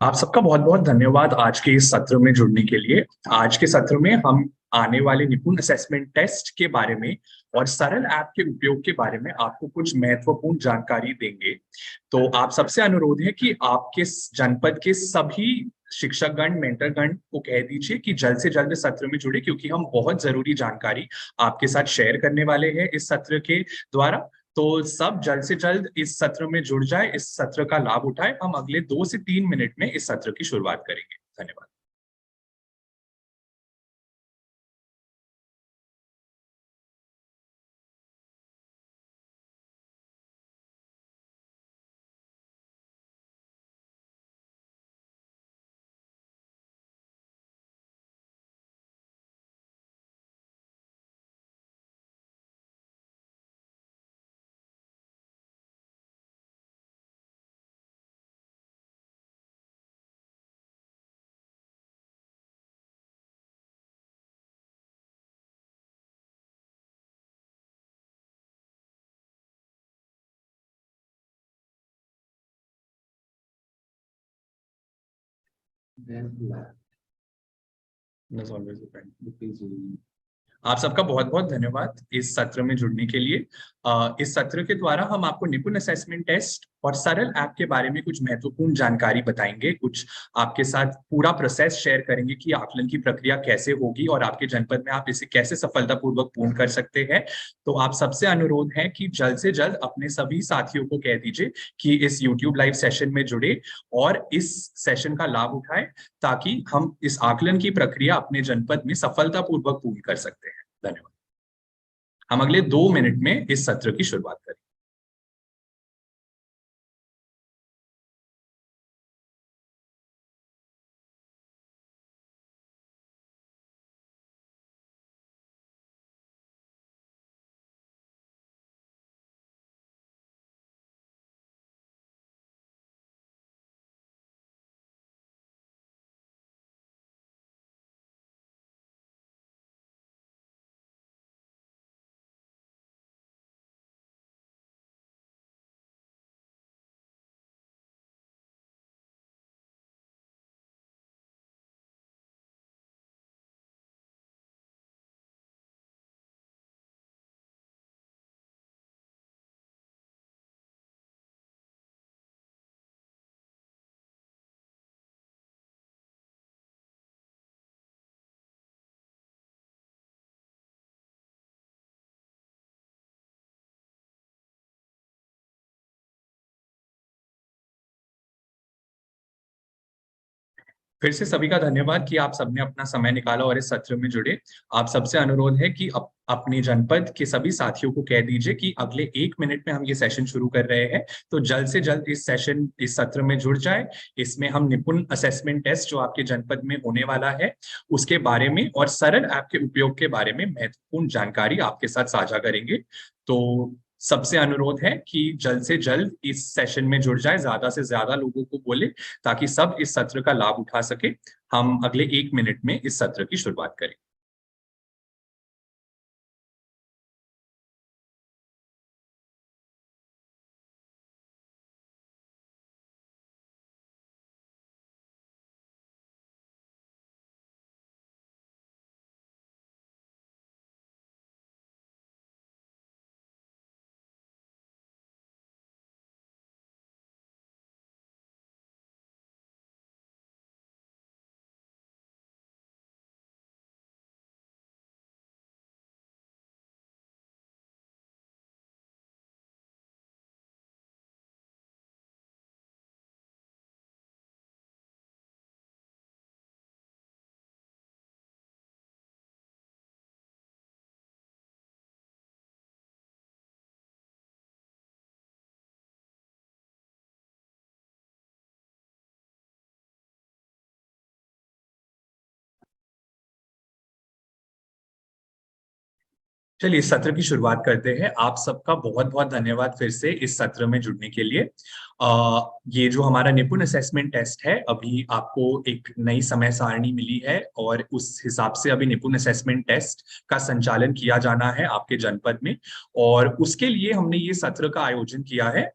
आप सबका बहुत बहुत धन्यवाद आज के इस सत्र में जुड़ने के लिए। आज के सत्र में हम आने वाले निपुण असेसमेंट टेस्ट के बारे में और सरल ऐप के उपयोग के बारे में आपको कुछ महत्वपूर्ण जानकारी देंगे। तो आप सबसे अनुरोध है कि आपके जनपद के सभी शिक्षकगण मेंटरगण को कह दीजिए कि जल्द से जल्द सत्र में जुड़े, क्योंकि हम बहुत जरूरी जानकारी आपके साथ शेयर करने वाले हैं इस सत्र के द्वारा। तो सब जल्द से जल्द इस सत्र में जुड़ जाए, इस सत्र का लाभ उठाए। हम अगले 2 से 3 मिनट में इस सत्र की शुरुआत करेंगे। धन्यवाद। That's always a friend. आप सबका बहुत बहुत धन्यवाद इस सत्र में जुड़ने के लिए। इस सत्र के द्वारा हम आपको निपुण असेसमेंट टेस्ट और सरल ऐप के बारे में कुछ महत्वपूर्ण जानकारी बताएंगे, कुछ आपके साथ पूरा प्रोसेस शेयर करेंगे कि आकलन की प्रक्रिया कैसे होगी और आपके जनपद में आप इसे कैसे सफलतापूर्वक पूर्ण कर सकते हैं। तो आप सबसे अनुरोध है कि जल्द से जल्द अपने सभी साथियों को कह दीजिए कि इस यूट्यूब लाइव सेशन में जुड़े और इस सेशन का लाभ उठाए, ताकि हम इस आकलन की प्रक्रिया अपने जनपद में सफलतापूर्वक पूर्ण कर सकते हैं। धन्यवाद। हम अगले 2 मिनट में इस सत्र की शुरुआत करें। फिर से सभी का धन्यवाद कि आप सबने अपना समय निकाला और इस सत्र में जुड़े। आप सबसे अनुरोध है कि अपने जनपद के सभी साथियों को कह दीजिए कि अगले 1 मिनट में हम ये सेशन शुरू कर रहे हैं। तो जल्द से जल्द इस सत्र में जुड़ जाए। इसमें हम निपुण असेसमेंट टेस्ट जो आपके जनपद में होने वाला है उसके बारे में और सरल ऐप के उपयोग के बारे में महत्वपूर्ण जानकारी आपके साथ साझा करेंगे। तो सबसे अनुरोध है कि जल्द से जल्द इस सेशन में जुड़ जाए, ज्यादा से ज्यादा लोगों को बोले, ताकि सब इस सत्र का लाभ उठा सके। हम अगले 1 मिनट में इस सत्र की शुरुआत करें। चलिए इस सत्र की शुरुआत करते हैं। आप सबका बहुत बहुत धन्यवाद फिर से इस सत्र में जुड़ने के लिए। ये जो हमारा निपुण असेसमेंट टेस्ट है, अभी आपको एक नई समय सारणी मिली है और उस हिसाब से अभी निपुण असेसमेंट टेस्ट का संचालन किया जाना है आपके जनपद में। और उसके लिए हमने ये सत्र का आयोजन किया है,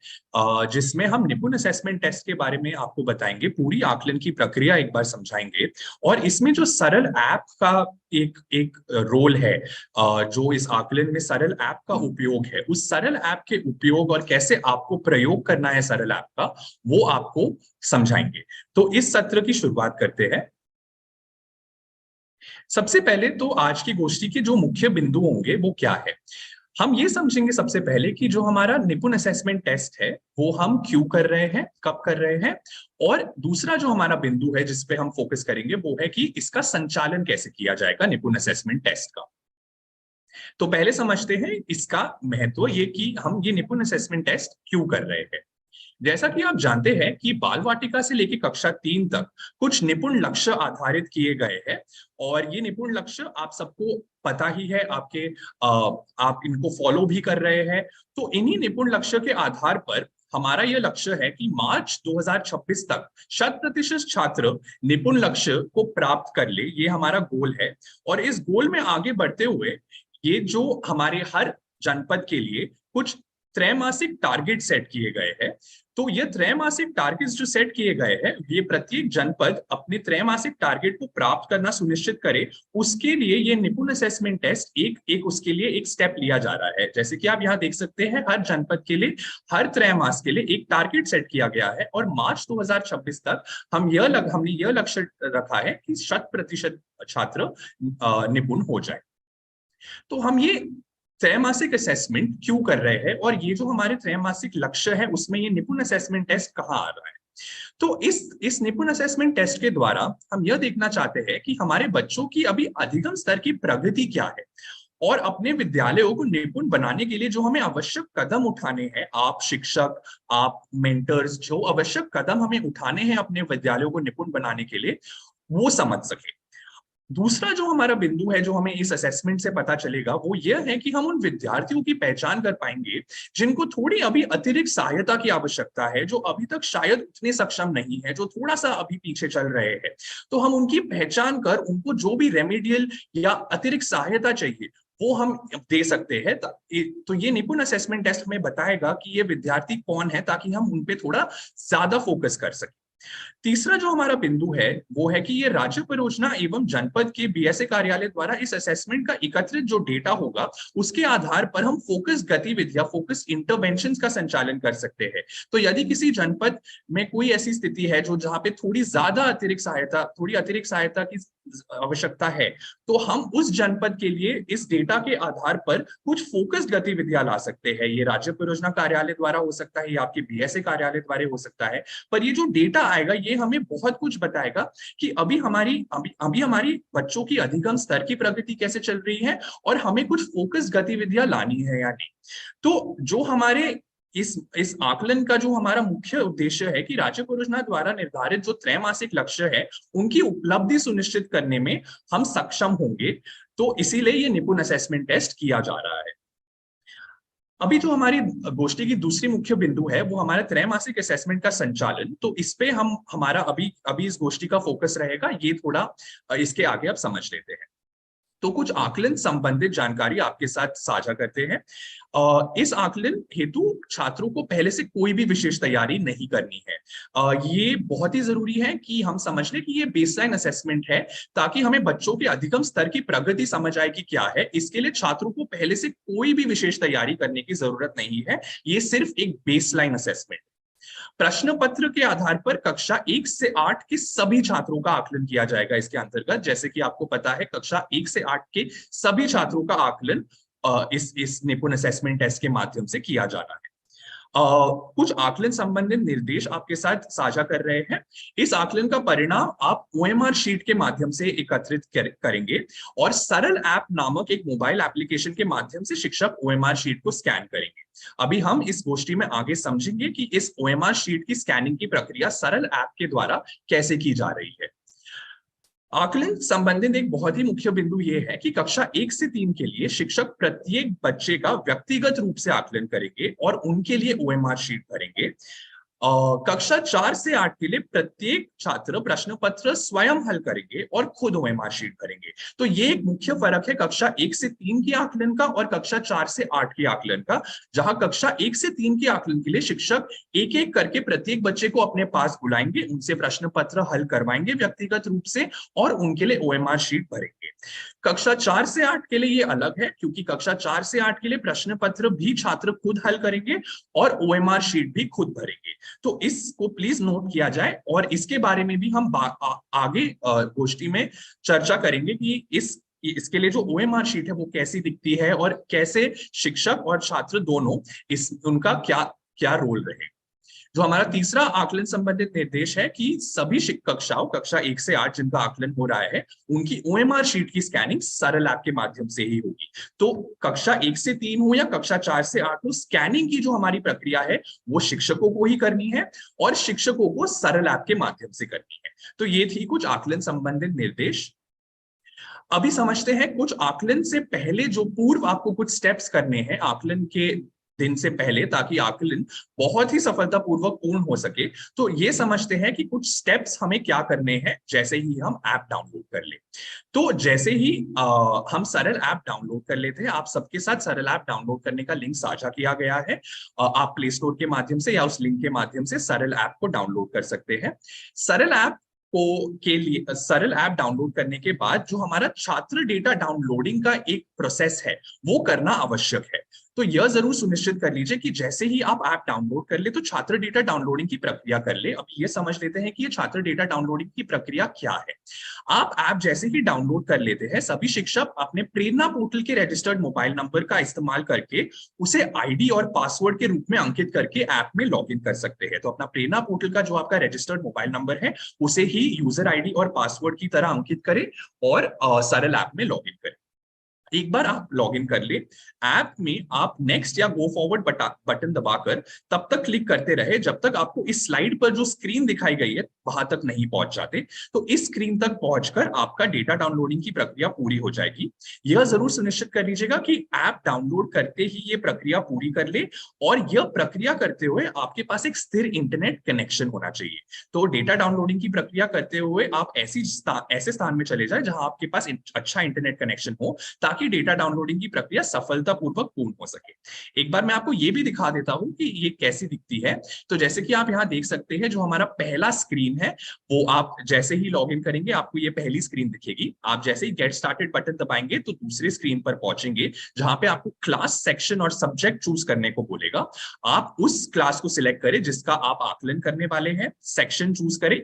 जिसमें हम निपुण असेसमेंट टेस्ट के बारे में आपको बताएंगे, पूरी आकलन की प्रक्रिया एक बार समझाएंगे। और इसमें जो सरल ऐप का एक एक रोल है, जो इस आकलन में सरल ऐप का उपयोग है, उस सरल ऐप के उपयोग और कैसे आपको प्रयोग करना है सरल ऐप का, वो आपको समझाएंगे। तो इस सत्र की शुरुआत करते हैं। सबसे पहले तो आज की गोष्ठी के जो मुख्य बिंदु होंगे वो क्या है, हम ये समझेंगे सबसे पहले कि जो हमारा निपुण असेसमेंट टेस्ट है वो हम क्यों कर रहे हैं, कब कर रहे हैं। और दूसरा जो हमारा बिंदु है जिस पे हम फोकस करेंगे वो है कि इसका संचालन कैसे किया जाएगा निपुण असेसमेंट टेस्ट का। तो पहले समझते हैं इसका महत्व, ये कि हम ये निपुण असेसमेंट टेस्ट क्यों कर रहे हैं। जैसा कि आप जानते हैं कि बाल वाटिका से लेकर कक्षा 3 तक कुछ निपुण लक्ष्य आधारित किए गए हैं। और ये निपुण लक्ष्य आप सबको पता ही है, आप इनको फॉलो भी कर रहे हैं। तो इन्हीं निपुण लक्ष्य के आधार पर हमारा यह लक्ष्य है कि मार्च 2026 तक 100% छात्र निपुण लक्ष्य को प्राप्त कर ले, ये हमारा गोल है। और इस गोल में आगे बढ़ते हुए ये जो हमारे हर जनपद के लिए कुछ त्रैमासिक टारगेट सेट किए गए हैं। तो ये त्रैमासिक टारगेट्स जो सेट किए गए हैं, ये प्रत्येक जनपद अपने त्रैमासिक टारगेट को प्राप्त करना सुनिश्चित करे, उसके लिए ये निपुण असेसमेंट टेस्ट एक उसके लिए एक स्टेप लिया जा रहा है। जैसे कि आप यहाँ देख सकते हैं, हर जनपद के लिए हर त्रैमास के लिए एक टारगेट सेट किया गया है और मार्च 2026 तक हमने यह लक्ष्य रखा है कि 100% छात्र निपुण हो जाए। तो हम ये त्रैमासिक असेसमेंट क्यों कर रहे हैं और ये जो हमारे त्रैमासिक लक्ष्य है उसमें ये निपुण असेसमेंट टेस्ट कहाँ आ रहा है। तो इस निपुण असेसमेंट टेस्ट के द्वारा हम यह देखना चाहते हैं कि हमारे बच्चों की अभी अधिगम स्तर की प्रगति क्या है और अपने विद्यालयों को निपुण बनाने के लिए जो हमें आवश्यक कदम उठाने हैं, आप शिक्षक, आप मेंटर्स, जो आवश्यक कदम हमें उठाने हैं अपने विद्यालयों को निपुण बनाने के लिए, वो समझ सके। दूसरा जो हमारा बिंदु है जो हमें इस असेसमेंट से पता चलेगा वो यह है कि हम उन विद्यार्थियों की पहचान कर पाएंगे जिनको थोड़ी अभी अतिरिक्त सहायता की आवश्यकता है, जो अभी तक शायद उतने सक्षम नहीं है, जो थोड़ा सा अभी पीछे चल रहे हैं। तो हम उनकी पहचान कर उनको जो भी रेमेडियल या अतिरिक्त सहायता चाहिए वो हम दे सकते हैं। तो ये निपुण असेसमेंट टेस्ट में बताएगा कि ये विद्यार्थी कौन है, ताकि हम उन पे थोड़ा ज्यादा फोकस कर सकें। तीसरा जो हमारा बिंदु है वो है कि ये राज्य परियोजना एवं जनपद के बीएसए कार्यालय द्वारा इस असेसमेंट का एकत्रित जो डेटा होगा उसके आधार पर हम फोकस गतिविधियां, फोकस इंटरवेंशंस का संचालन कर सकते हैं। तो यदि किसी जनपद में कोई ऐसी स्थिति है जो जहां पे थोड़ी अतिरिक्त सहायता की आवश्यकता है, तो हम उस जनपद के लिए इस डेटा के आधार पर कुछ फोकस्ड गतिविधियां ला सकते हैं। ये राज्य परियोजना कार्यालय द्वारा हो सकता है या आपके बीएसए कार्यालय द्वारा हो सकता है। पर ये जो डेटा आएगा ये हमें बहुत कुछ बताएगा कि अभी हमारी बच्चों की अधिगम स्तर की प्रगति कैसे चल रही है और हमें कुछ फोकस्ड गतिविधियां लानी है या नहीं। तो जो हमारे इस आकलन का जो हमारा मुख्य उद्देश्य है कि राज्य परियोजना द्वारा निर्धारित जो त्रैमासिक लक्ष्य है उनकी उपलब्धि सुनिश्चित करने में हम सक्षम होंगे। तो इसीलिए ये निपुण असेसमेंट टेस्ट किया जा रहा है। अभी जो हमारी गोष्ठी की दूसरी मुख्य बिंदु है वो हमारा त्रैमासिक असेसमेंट का संचालन। तो इस पे हम हमारा अभी इस गोष्ठी का फोकस रहेगा, ये थोड़ा इसके आगे आप समझ लेते हैं। तो कुछ आकलन संबंधित जानकारी आपके साथ साझा करते हैं। इस आकलन हेतु छात्रों को पहले से कोई भी विशेष तैयारी नहीं करनी है। ये बहुत ही जरूरी है कि हम समझ लें कि ये बेसलाइन असेसमेंट है, ताकि हमें बच्चों के अधिगम स्तर की प्रगति समझ आए कि क्या है। इसके लिए छात्रों को पहले से कोई भी विशेष तैयारी करने की जरूरत नहीं है, ये सिर्फ एक बेसलाइन असेसमेंट। प्रश्न पत्र के आधार पर कक्षा 1 से 8 के सभी छात्रों का आकलन किया जाएगा इसके अंतर्गत। जैसे कि आपको पता है कक्षा 1 से 8 के सभी छात्रों का आकलन इस निपुण असेसमेंट टेस्ट के माध्यम से किया जाना है। कुछ आकलन संबंधित निर्देश आपके साथ साझा कर रहे हैं। इस आकलन का परिणाम आप ओएमआर शीट के माध्यम से एकत्रित करेंगे और सरल ऐप नामक एक मोबाइल एप्लीकेशन के माध्यम से शिक्षक ओएमआर शीट को स्कैन करेंगे। अभी हम इस गोष्ठी में आगे समझेंगे कि इस ओएमआर शीट की स्कैनिंग की प्रक्रिया सरल ऐप के द्वारा कैसे की जा रही है। आकलन संबंधित एक बहुत ही मुख्य बिंदु यह है कि कक्षा 1 से 3 के लिए शिक्षक प्रत्येक बच्चे का व्यक्तिगत रूप से आकलन करेंगे और उनके लिए ओएमआर शीट भरेंगे। कक्षा 4 से 8 के लिए प्रत्येक छात्र प्रश्न पत्र स्वयं हल करेंगे और खुद ओएमआर शीट भरेंगे। तो ये एक मुख्य फर्क है कक्षा 1 से 3 के आकलन का और कक्षा 4 से 8 के आकलन का, जहां कक्षा 1 से 3 के आकलन के लिए शिक्षक एक एक करके प्रत्येक बच्चे को अपने पास बुलाएंगे, उनसे प्रश्न पत्र हल करवाएंगे व्यक्तिगत रूप से और उनके लिए ओएमआर शीट भरेंगे। कक्षा 4 से 8 के लिए ये अलग है, क्योंकि कक्षा 4 से 8 के लिए प्रश्न पत्र भी छात्र खुद हल करेंगे और ओएमआर शीट भी खुद भरेंगे। तो इसको प्लीज नोट किया जाए और इसके बारे में भी हम आगे गोष्ठी में चर्चा करेंगे कि इसके लिए जो ओएमआर शीट है वो कैसी दिखती है और कैसे शिक्षक और छात्र दोनों उनका क्या क्या रोल रहे। जो हमारा तीसरा आकलन संबंधित निर्देश है कि सभी कक्षाओं कक्षा 1 से 8 जिनका आकलन हो रहा है उनकी ओएमआर शीट की स्कैनिंग सरल ऐप के माध्यम से ही होगी। तो कक्षा 1 से 3 हो या कक्षा 4 से 8 हो, स्कैनिंग की जो हमारी प्रक्रिया है वो शिक्षकों को ही करनी है और शिक्षकों को सरल ऐप के माध्यम से करनी है। तो ये थी कुछ आकलन संबंधित निर्देश। अभी समझते हैं कुछ आकलन से पहले जो पूर्व आपको कुछ स्टेप्स करने हैं आकलन के दिन से पहले, ताकि आकलन बहुत ही सफलतापूर्वक पूर्ण हो सके। तो ये समझते हैं कि कुछ स्टेप्स हमें क्या करने हैं जैसे ही हम ऐप डाउनलोड कर ले। तो जैसे ही हम सरल ऐप डाउनलोड कर लेते हैं, आप सबके साथ सरल ऐप डाउनलोड करने का लिंक साझा किया गया है। आप प्ले स्टोर के माध्यम से या उस लिंक के माध्यम से सरल ऐप को डाउनलोड कर सकते हैं। सरल ऐप के लिए सरल ऐप डाउनलोड करने के बाद जो हमारा छात्र डेटा डाउनलोडिंग का एक प्रोसेस है वो करना आवश्यक है। तो यह जरूर सुनिश्चित कर लीजिए कि जैसे ही आप ऐप डाउनलोड कर ले तो छात्र डेटा डाउनलोडिंग की प्रक्रिया कर ले। अब ये समझ लेते हैं कि ये छात्र डेटा डाउनलोडिंग की प्रक्रिया क्या है। आप ऐप जैसे ही डाउनलोड कर लेते हैं, सभी शिक्षक अपने प्रेरणा पोर्टल के रजिस्टर्ड मोबाइल नंबर का इस्तेमाल करके उसे आईडी और पासवर्ड के रूप में अंकित करके ऐप में लॉग इन कर सकते हैं। तो अपना प्रेरणा पोर्टल का जो आपका रजिस्टर्ड मोबाइल नंबर है उसे ही यूजर आईडी और पासवर्ड की तरह अंकित करें और सरल ऐप में लॉग इन करें। एक बार आप लॉगिन कर ले, ऐप में आप नेक्स्ट या गो फॉरवर्ड बटन दबाकर तब तक क्लिक करते रहे जब तक आपको इस स्लाइड पर जो स्क्रीन दिखाई गई है वहां तक नहीं पहुंच जाते। तो इस स्क्रीन तक पहुंचकर आपका डेटा डाउनलोडिंग की प्रक्रिया पूरी हो जाएगी। यह जरूर सुनिश्चित कर लीजिएगा कि ऐप डाउनलोड करते ही ये प्रक्रिया पूरी कर ले और यह प्रक्रिया करते हुए आपके पास एक स्थिर इंटरनेट कनेक्शन होना चाहिए। तो डेटा डाउनलोडिंग की प्रक्रिया करते हुए आप ऐसे स्थान में चले जाए जहां आपके पास अच्छा इंटरनेट कनेक्शन हो, ताकि डेटा डाउनलोडिंग की प्रक्रिया सफलतापूर्वक पूर्ण हो सके। एक बार मैं आपको ये भी दिखा देता हूं कि ये कैसी दिखती है। तो जैसे कि आप यहाँ देख सकते हैं, जो हमारा पहला स्क्रीन है वो आप जैसे ही लॉगिन करेंगे आपको ये पहली स्क्रीन दिखेगी। आप जैसे ही गेट स्टार्टेड बटन दबाएंगे तो दूसरे स्क्रीन पर पहुंचेंगे जहां पे आपको क्लास, सेक्शन और सब्जेक्ट चूज करने को बोलेगा। आप उस क्लास को सिलेक्ट करें जिसका आप आकलन करने वाले हैं, सेक्शन चूज करें,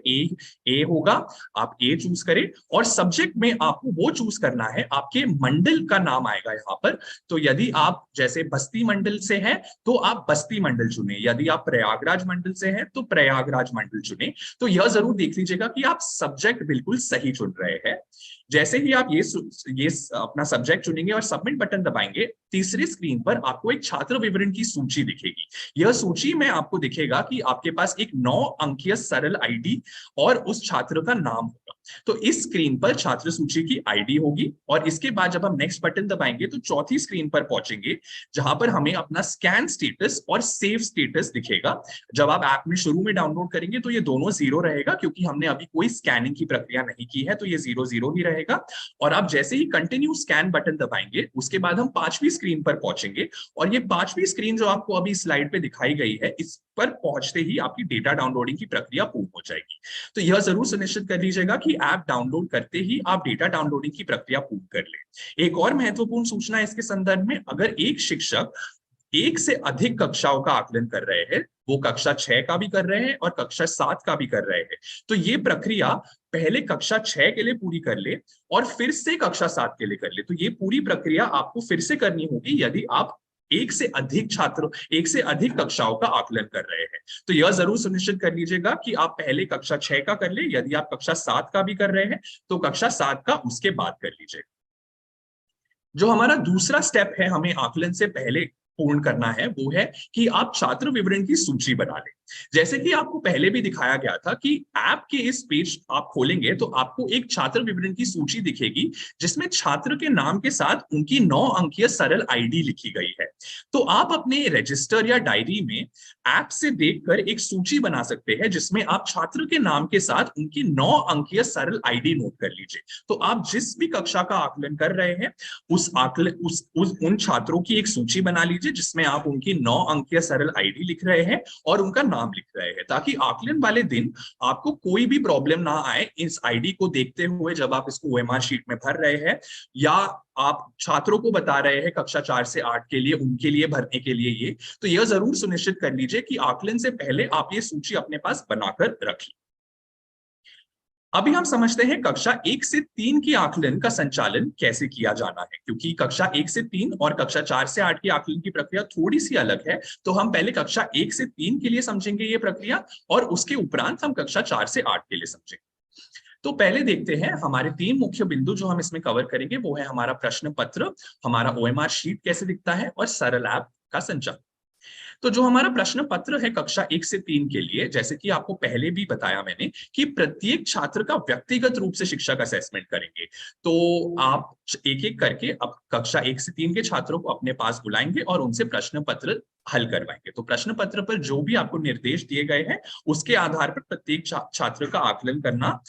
ए होगा, आप ए चूज करें और सब्जेक्ट में आपको वो चूज करना है, आपके मंडल का नाम आएगा यहाँ पर। तो यदि आप जैसे बस्ती मंडल से हैं तो आप बस्ती मंडल चुने, यदि आप प्रयागराज मंडल से हैं तो प्रयागराज मंडल चुने। तो यह जरूर देख लीजिएगा कि आप सब्जेक्ट बिल्कुल सही चुन रहे हैं। जैसे ही आप ये अपना सब्जेक्ट चुनेंगे और सबमिट बटन दबाएंगे, तीसरी स्क्रीन पर आपको एक छात्र विवरण की सूची दिखेगी। यह सूची में आपको दिखेगा कि आपके पास एक 9 अंकीय सरल आईडी और उस छात्र का नाम होगा। तो इस स्क्रीन पर छात्र सूची की आईडी होगी और इसके बाद जब हम नेक्स्ट बटन दबाएंगे तो चौथी स्क्रीन पर पहुंचेंगे जहां पर हमें अपना स्कैन स्टेटस और सेव स्टेटस दिखेगा। जब आप ऐप में शुरू में डाउनलोड करेंगे तो ये दोनों 0 रहेगा, क्योंकि हमने अभी कोई स्कैनिंग की प्रक्रिया नहीं की है, तो ये 0 ही रहेगा। और आप जैसे ही कंटिन्यू स्कैन बटन दबाएंगे उसके बाद हम 5वीं स्क्रीन पर पहुंचेंगे और ये 5वीं स्क्रीन जो आपको अभी स्लाइड पे दिखाई गई है, इस पर पहुंचते ही आपकी डेटा डाउनलोडिंग की प्रक्रिया पूर्ण हो जाएगी। तो यह जरूर सुनिश्चित कर लीजिएगा कि ऐप डाउनलोड करते ही आप डेटा डाउनलोडिंग की प्रक्रिया पूर्ण कर ले। एक और महत्वपूर्ण सूचना इसके संदर्भ में, अगर एक शिक्षक एक से अधिक कक्षाओं का आकलन कर रहे हैं, वो कक्षा 6 का भी कर रहे हैं और कक्षा 7 का भी कर रहे हैं, तो ये प्रक्रिया पहले कक्षा 6 के लिए पूरी कर ले और फिर से कक्षा 7 के लिए कर ले। तो ये पूरी प्रक्रिया आपको फिर से करनी होगी यदि आप एक से अधिक कक्षाओं का आकलन कर रहे हैं। तो यह जरूर सुनिश्चित कर लीजिएगा कि आप पहले कक्षा 6 का कर ले, यदि आप कक्षा 7 का भी कर रहे हैं तो कक्षा 7 का उसके बाद कर लीजिएगा। जो हमारा दूसरा स्टेप है हमें आकलन से पहले पूर्ण करना है, वो है कि आप छात्र विवरण की सूची बना लें। जैसे कि आपको पहले भी दिखाया गया था कि ऐप के इस पेज आप खोलेंगे तो आपको एक छात्र विवरण की सूची दिखेगी जिसमें छात्र के नाम के साथ उनकी 9 अंकीय सरल आईडी लिखी गई है। तो आप अपने रजिस्टर या डायरी में ऐप से देखकर एक सूची बना सकते हैं जिसमें आप छात्र के नाम के साथ उनकी 9 अंकीय सरल आईडी नोट कर लीजिए। तो आप जिस भी कक्षा का आकलन कर रहे हैं उस आकलन उन छात्रों की एक सूची बना लीजिए जिसमें आप उनकी 9 अंकीय सरल आईडी लिख रहे हैं और उनका नाम लिख रहे हैं, ताकि आकलन वाले दिन आपको कोई भी प्रॉब्लम ना आए इस आईडी को देखते हुए जब आप इसको ओएमआर शीट में भर रहे हैं, या आप छात्रों को बता रहे हैं कक्षा 4 से 8 के लिए उनके लिए भरने के लिए ये, तो यह जरूर सुनिश्चित कर लीजिए कि आकलन से पहले आप ये सूची अपने पास बनाकर रखिए। अभी हम समझते हैं कक्षा 1 से 3 की आकलन का संचालन कैसे किया जाना है, क्योंकि कक्षा 1 से 3 और कक्षा 4 से 8 की आकलन की प्रक्रिया थोड़ी सी अलग है। तो हम पहले कक्षा 1 से 3 के लिए समझेंगे ये प्रक्रिया और उसके उपरांत हम कक्षा 4 से 8 के लिए समझेंगे। तो पहले देखते हैं हमारे 3 मुख्य बिंदु जो हम इसमें कवर करेंगे, वो है हमारा प्रश्न पत्र, हमारा ओएमआर शीट कैसे दिखता है और सरल ऐप का संचालन। तो जो हमारा प्रश्न पत्र है कक्षा 1 से 3 के लिए, जैसे कि आपको पहले भी बताया मैंने कि प्रत्येक छात्र का व्यक्तिगत रूप से शिक्षक असेसमेंट करेंगे। तो आप एक एक करके अब कक्षा 1 से 3 के छात्रों को अपने पास बुलाएंगे और उनसे प्रश्न पत्र हल करवाएंगे। तो प्रश्न पत्र पर जो भी आपको निर्देश दिए गए हैं उसके आधार पर प्रत्येक छात्र का आकलन करना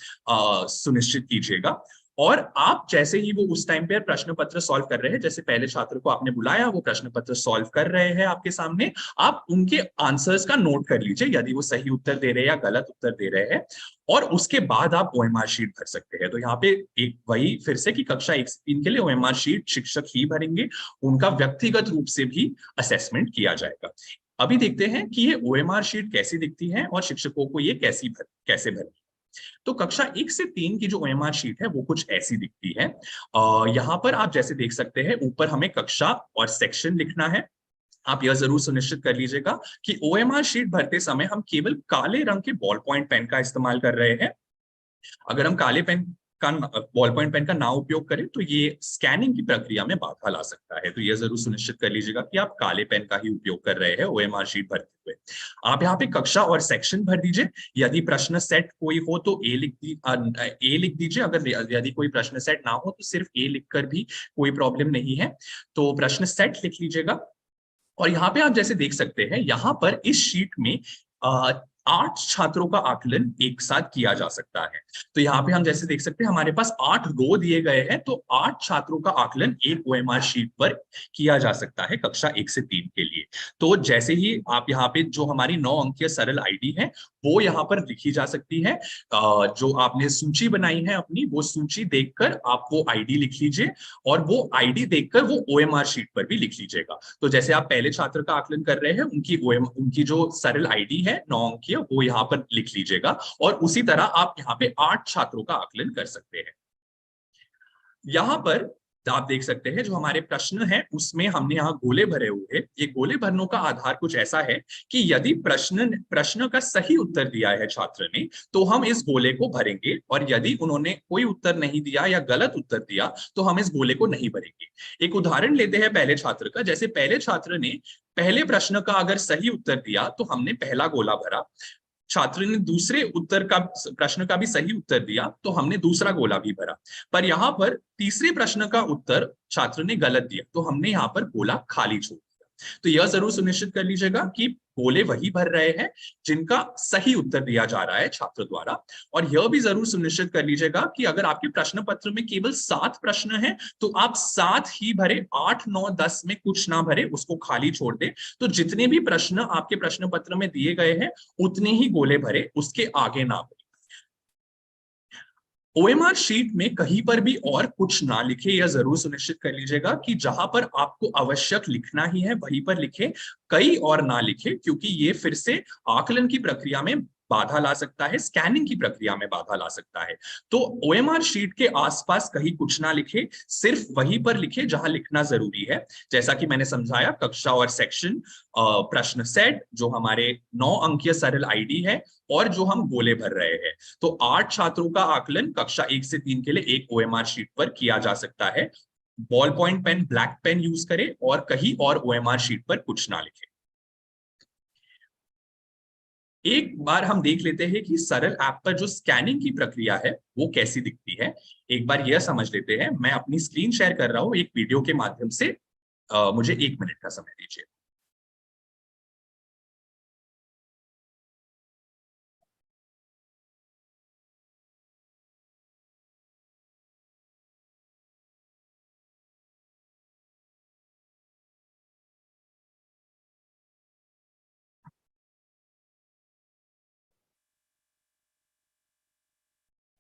सुनिश्चित कीजिएगा। और आप जैसे ही वो उस टाइम पे प्रश्न पत्र सॉल्व कर रहे हैं, जैसे पहले छात्र को आपने बुलाया वो प्रश्न पत्र सॉल्व कर रहे हैं आपके सामने, आप उनके आंसर्स का नोट कर लीजिए यदि वो सही उत्तर दे रहे हैं या गलत उत्तर दे रहे हैं, और उसके बाद आप ओएमआर शीट भर सकते हैं। तो यहाँ पे एक वही फिर से कि कक्षा 1 से 3 के लिए ओएमआर शीट शिक्षक ही भरेंगे, उनका व्यक्तिगत रूप से भी असेसमेंट किया जाएगा। अभी देखते हैं कि ये ओएमआर शीट कैसी दिखती है और शिक्षकों को ये कैसे भरनी। तो कक्षा 1 से 3 की जो ओएमआर शीट है वो कुछ ऐसी दिखती है। यहाँ पर आप जैसे देख सकते हैं ऊपर हमें कक्षा और सेक्शन लिखना है। आप यह जरूर सुनिश्चित कर लीजिएगा कि ओएमआर शीट भरते समय हम केवल काले रंग के बॉल पॉइंट पेन का इस्तेमाल कर रहे हैं। अगर हम काले पेन का बॉल पॉइंट पेन का ना उपयोग करें तो ये स्कैनिंग की प्रक्रिया में बाधा ला सकता है। तो यह जरूर सुनिश्चित कर लीजिएगा कि आप काले पेन का ही उपयोग कर रहे हैं ओएमआर शीट भरते हुए। आप यहाँ पे कक्षा और सेक्शन भर दीजिए। यदि प्रश्न सेट कोई हो तो ए लिख दीजिए। अगर यदि कोई प्रश्न सेट ना हो तो सिर्फ ए लिखकर भी कोई प्रॉब्लम नहीं है। तो प्रश्न सेट लिख लीजिएगा। और यहाँ पे आप जैसे देख सकते हैं यहाँ पर इस शीट में 8 छात्रों का आकलन एक साथ किया जा सकता है। तो यहाँ पे हम जैसे देख सकते हैं हमारे पास 8 रो दिए गए हैं, तो 8 छात्रों का आकलन एक ओएमआर शीट पर किया जा सकता है कक्षा 1 से 3 के लिए। तो जैसे ही आप यहाँ पे जो हमारी 9 अंकीय सरल आईडी है वो यहाँ पर लिखी जा सकती है। जो आपने सूची बनाई है अपनी, वो सूची देखकर आप वो आईडी लिख लीजिए और वो आईडी देखकर वो ओएमआर शीट पर भी लिख लीजिएगा। तो जैसे आप पहले छात्र का आकलन कर रहे हैं उनकी जो सरल आईडी है 9 अंकीय वो यहाँ पर लिख लीजिएगा, और उसी तरह आप यहाँ पे 8 छात्रों का आकलन कर सकते हैं। यहाँ पर आप देख सकते हैं जो हमारे प्रश्न है उसमें हमने यहाँ गोले भरे हुए हैं। ये गोले भरने का आधार कुछ ऐसा है कि यदि प्रश्न का सही उत्तर दिया है छात्र ने तो हम इस गोले को भरेंगे, और यदि उन्होंने कोई उत्तर नहीं दिया या गलत उत्तर दिया तो हम इस गोले को नहीं भरेंगे। एक उदाहरण लेते हैं पहले छात्र का। जैसे पहले छात्र ने पहले प्रश्न का अगर सही उत्तर दिया तो हमने पहला गोला भरा, छात्र ने दूसरे प्रश्न का भी सही उत्तर दिया तो हमने दूसरा गोला भी भरा, पर यहाँ पर तीसरे प्रश्न का उत्तर छात्र ने गलत दिया तो हमने यहाँ पर गोला खाली छोड़ दिया। तो यह जरूर सुनिश्चित कर लीजिएगा कि गोले वही भर रहे हैं जिनका सही उत्तर दिया जा रहा है छात्र द्वारा। और यह भी जरूर सुनिश्चित कर लीजिएगा कि अगर आपके प्रश्न पत्र में केवल 7 प्रश्न हैं तो आप 7 ही भरे, 8, 9, 10 में कुछ ना भरे, उसको खाली छोड़ दे। तो जितने भी प्रश्न आपके प्रश्न पत्र में दिए गए हैं उतने ही गोले भरे, उसके आगे ना भरे। ओएमआर शीट में कहीं पर भी और कुछ ना लिखे, यह जरूर सुनिश्चित कर लीजिएगा कि जहां पर आपको आवश्यक लिखना ही है वहीं पर लिखे, कई और ना लिखे, क्योंकि ये फिर से आकलन की प्रक्रिया में बाधा ला सकता है, स्कैनिंग की प्रक्रिया में बाधा ला सकता है। तो ओएमआर शीट के आसपास कहीं कुछ ना लिखे, सिर्फ वहीं पर लिखे जहां लिखना जरूरी है। जैसा कि मैंने समझाया, कक्षा और सेक्शन, प्रश्न सेट, जो हमारे 9 अंकीय सरल आईडी है, और जो हम गोले भर रहे हैं। तो 8 छात्रों का आकलन कक्षा 1 से 3 के लिए एक ओएमआर शीट पर किया जा सकता है। Ball point pen, black pen use करें और कहीं और ओएमआर शीट पर कुछ ना लिखे। एक बार हम देख लेते हैं कि सरल ऐप पर जो स्कैनिंग की प्रक्रिया है वो कैसी दिखती है। एक बार यह समझ लेते हैं। मैं अपनी स्क्रीन शेयर कर रहा हूं एक वीडियो के माध्यम से, मुझे 1 मिनट का समय दीजिए।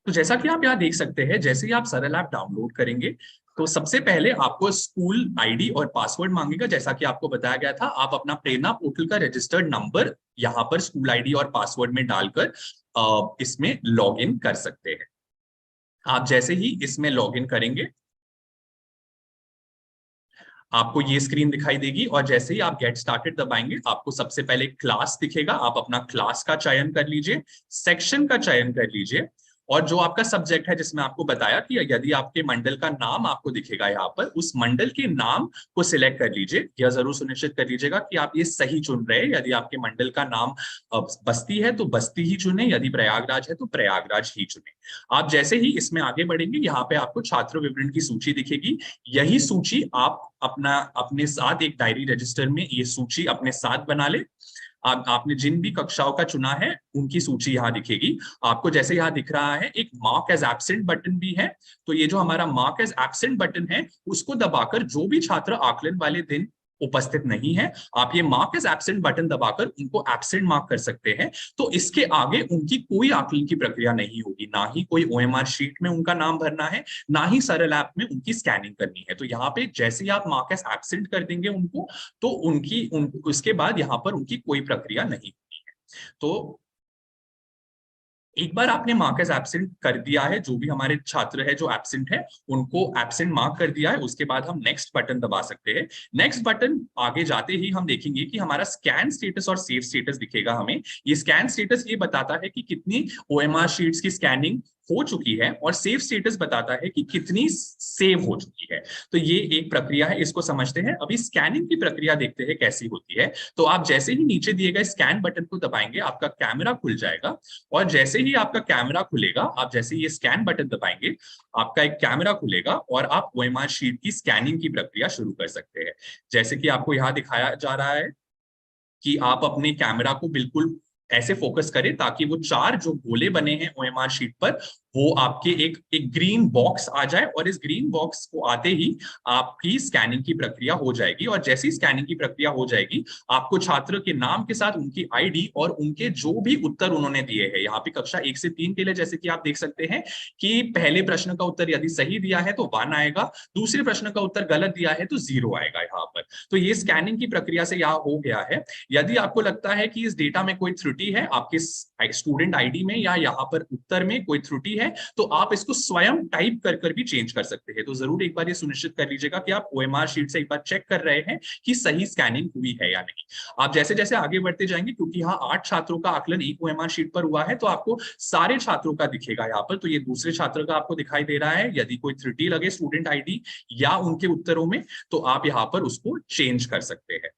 तो जैसा कि आप यहाँ देख सकते हैं, जैसे ही आप सरल ऐप डाउनलोड करेंगे तो सबसे पहले आपको स्कूल आईडी और पासवर्ड मांगेगा। जैसा कि आपको बताया गया था, आप अपना प्रेरणा पोर्टल का रजिस्टर्ड नंबर यहाँ पर स्कूल आईडी और पासवर्ड में डालकर इसमें लॉग इन कर सकते हैं। आप जैसे ही इसमें लॉग इन करेंगे आपको ये स्क्रीन दिखाई देगी, और जैसे ही आप गेट स्टार्टेड दबाएंगे आपको सबसे पहले क्लास दिखेगा। आप अपना क्लास का चयन कर लीजिए, सेक्शन का चयन कर लीजिए, और जो आपका सब्जेक्ट है जिसमें आपको बताया कि यदि आपके मंडल का नाम आपको दिखेगा यहाँ पर, उस मंडल के नाम को सिलेक्ट कर लीजिए। यह जरूर सुनिश्चित कर लीजिएगा कि आप ये सही चुन रहे हैं। यदि आपके मंडल का नाम बस्ती है तो बस्ती ही चुने, यदि प्रयागराज है तो प्रयागराज ही चुने। आप जैसे ही इसमें आगे बढ़ेंगे यहाँ पे आपको छात्र विवरण की सूची दिखेगी। यही सूची आप अपने साथ एक डायरी रजिस्टर में ये सूची अपने साथ बना ले। आपने जिन भी कक्षाओं का चुना है उनकी सूची यहाँ दिखेगी आपको। जैसे यहाँ दिख रहा है एक मार्क एज एब्सेंट बटन भी है, तो ये जो हमारा मार्क एज एब्सेंट बटन है उसको दबाकर जो भी छात्र आकलन वाले दिन उपस्थित नहीं है, आप ये मार्क एज एब्सेंट बटन दबाकर उनको एब्सेंट मार्क कर सकते हैं। तो इसके आगे उनकी कोई आकलन की प्रक्रिया नहीं होगी, ना ही कोई ओएमआर शीट में उनका नाम भरना है, ना ही सरल ऐप में उनकी स्कैनिंग करनी है। तो यहाँ पे जैसे ही आप मार्क एज एब्सेंट कर देंगे उनको, तो उसके बाद यहाँ पर उनकी कोई प्रक्रिया नहीं होगी। तो एक बार आपने मार्क एज एब्सेंट कर दिया है, जो भी हमारे छात्र है जो एब्सेंट है उनको एब्सेंट मार्क कर दिया है, उसके बाद हम नेक्स्ट बटन दबा सकते हैं। नेक्स्ट बटन आगे जाते ही हम देखेंगे कि हमारा स्कैन स्टेटस और सेव स्टेटस दिखेगा हमें। ये स्कैन स्टेटस ये बताता है कि कितनी ओएमआर शीट्स की स्कैनिंग हो चुकी है, और सेव स्टेटस बताता है कि कितनी सेव हो चुकी है। तो ये एक प्रक्रिया है, इसको समझते हैं। अभी स्कैनिंग की प्रक्रिया देखते हैं कैसी होती है। तो आप जैसे ही नीचे दिए गए स्कैन बटन को दबाएंगे आपका कैमरा खुल जाएगा, और जैसे ही आपका कैमरा खुलेगा, आप जैसे ये स्कैन बटन दबाएंगे आपका एक कैमरा खुलेगा और आप ओएमआर शीट की स्कैनिंग की प्रक्रिया शुरू कर सकते हैं। जैसे कि आपको यहाँ दिखाया जा रहा है कि आप अपने कैमरा को बिल्कुल ऐसे फोकस करें ताकि वो 4 जो गोले बने हैं ओएमआर शीट पर वो आपके एक ग्रीन बॉक्स आ जाए, और इस ग्रीन बॉक्स को आते ही आपकी स्कैनिंग की प्रक्रिया हो जाएगी। और जैसी स्कैनिंग की प्रक्रिया हो जाएगी आपको छात्र के नाम के साथ उनकी आईडी और उनके जो भी उत्तर उन्होंने दिए हैं, यहाँ पे कक्षा 1 से 3 के लिए जैसे कि आप देख सकते हैं कि पहले प्रश्न का उत्तर यदि सही दिया है तो 1 आएगा, दूसरे प्रश्न का उत्तर गलत दिया है तो 0 आएगा यहाँ पर। तो ये स्कैनिंग की प्रक्रिया से यहाँ हो गया है। यदि आपको लगता है कि इस डेटा में कोई त्रुटि है, आपके स्टूडेंट आईडी में या यहाँ पर उत्तर में कोई त्रुटि है, तो आप इसको स्वयं टाइप कर भी चेंज कर सकते हैं। तो जरूर एक बार ये सुनिश्चित कर लीजिएगा कि आप ओएमआर शीट से एक बार चेक कर रहे हैं कि सही स्कैनिंग हुई है या नहीं। आप जैसे जैसे आगे बढ़ते जाएंगे, क्योंकि यहाँ 8 छात्रों का आकलन एक ओएमआर शीट पर हुआ है, तो आपको सारे छात्रों का दिखेगा यहाँ पर। तो ये दूसरे छात्र का आपको दिखाई दे रहा है। यदि कोई त्रुटि लगे स्टूडेंट आईडी या उनके उत्तरों में, तो आप यहाँ पर उसको चेंज कर सकते हैं।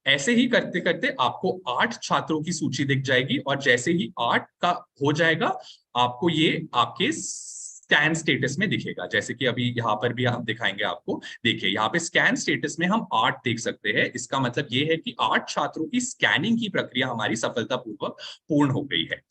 ऐसे ही करते करते आपको 8 छात्रों की सूची दिख जाएगी, और जैसे ही 8 का हो जाएगा आपको ये आपके स्कैन स्टेटस में दिखेगा। जैसे कि अभी यहाँ पर भी हम दिखाएंगे आपको। देखिए यहाँ पे स्कैन स्टेटस में हम 8 देख सकते हैं। इसका मतलब ये है कि 8 छात्रों की स्कैनिंग की प्रक्रिया हमारी सफलतापूर्वक पूर्ण हो गई है।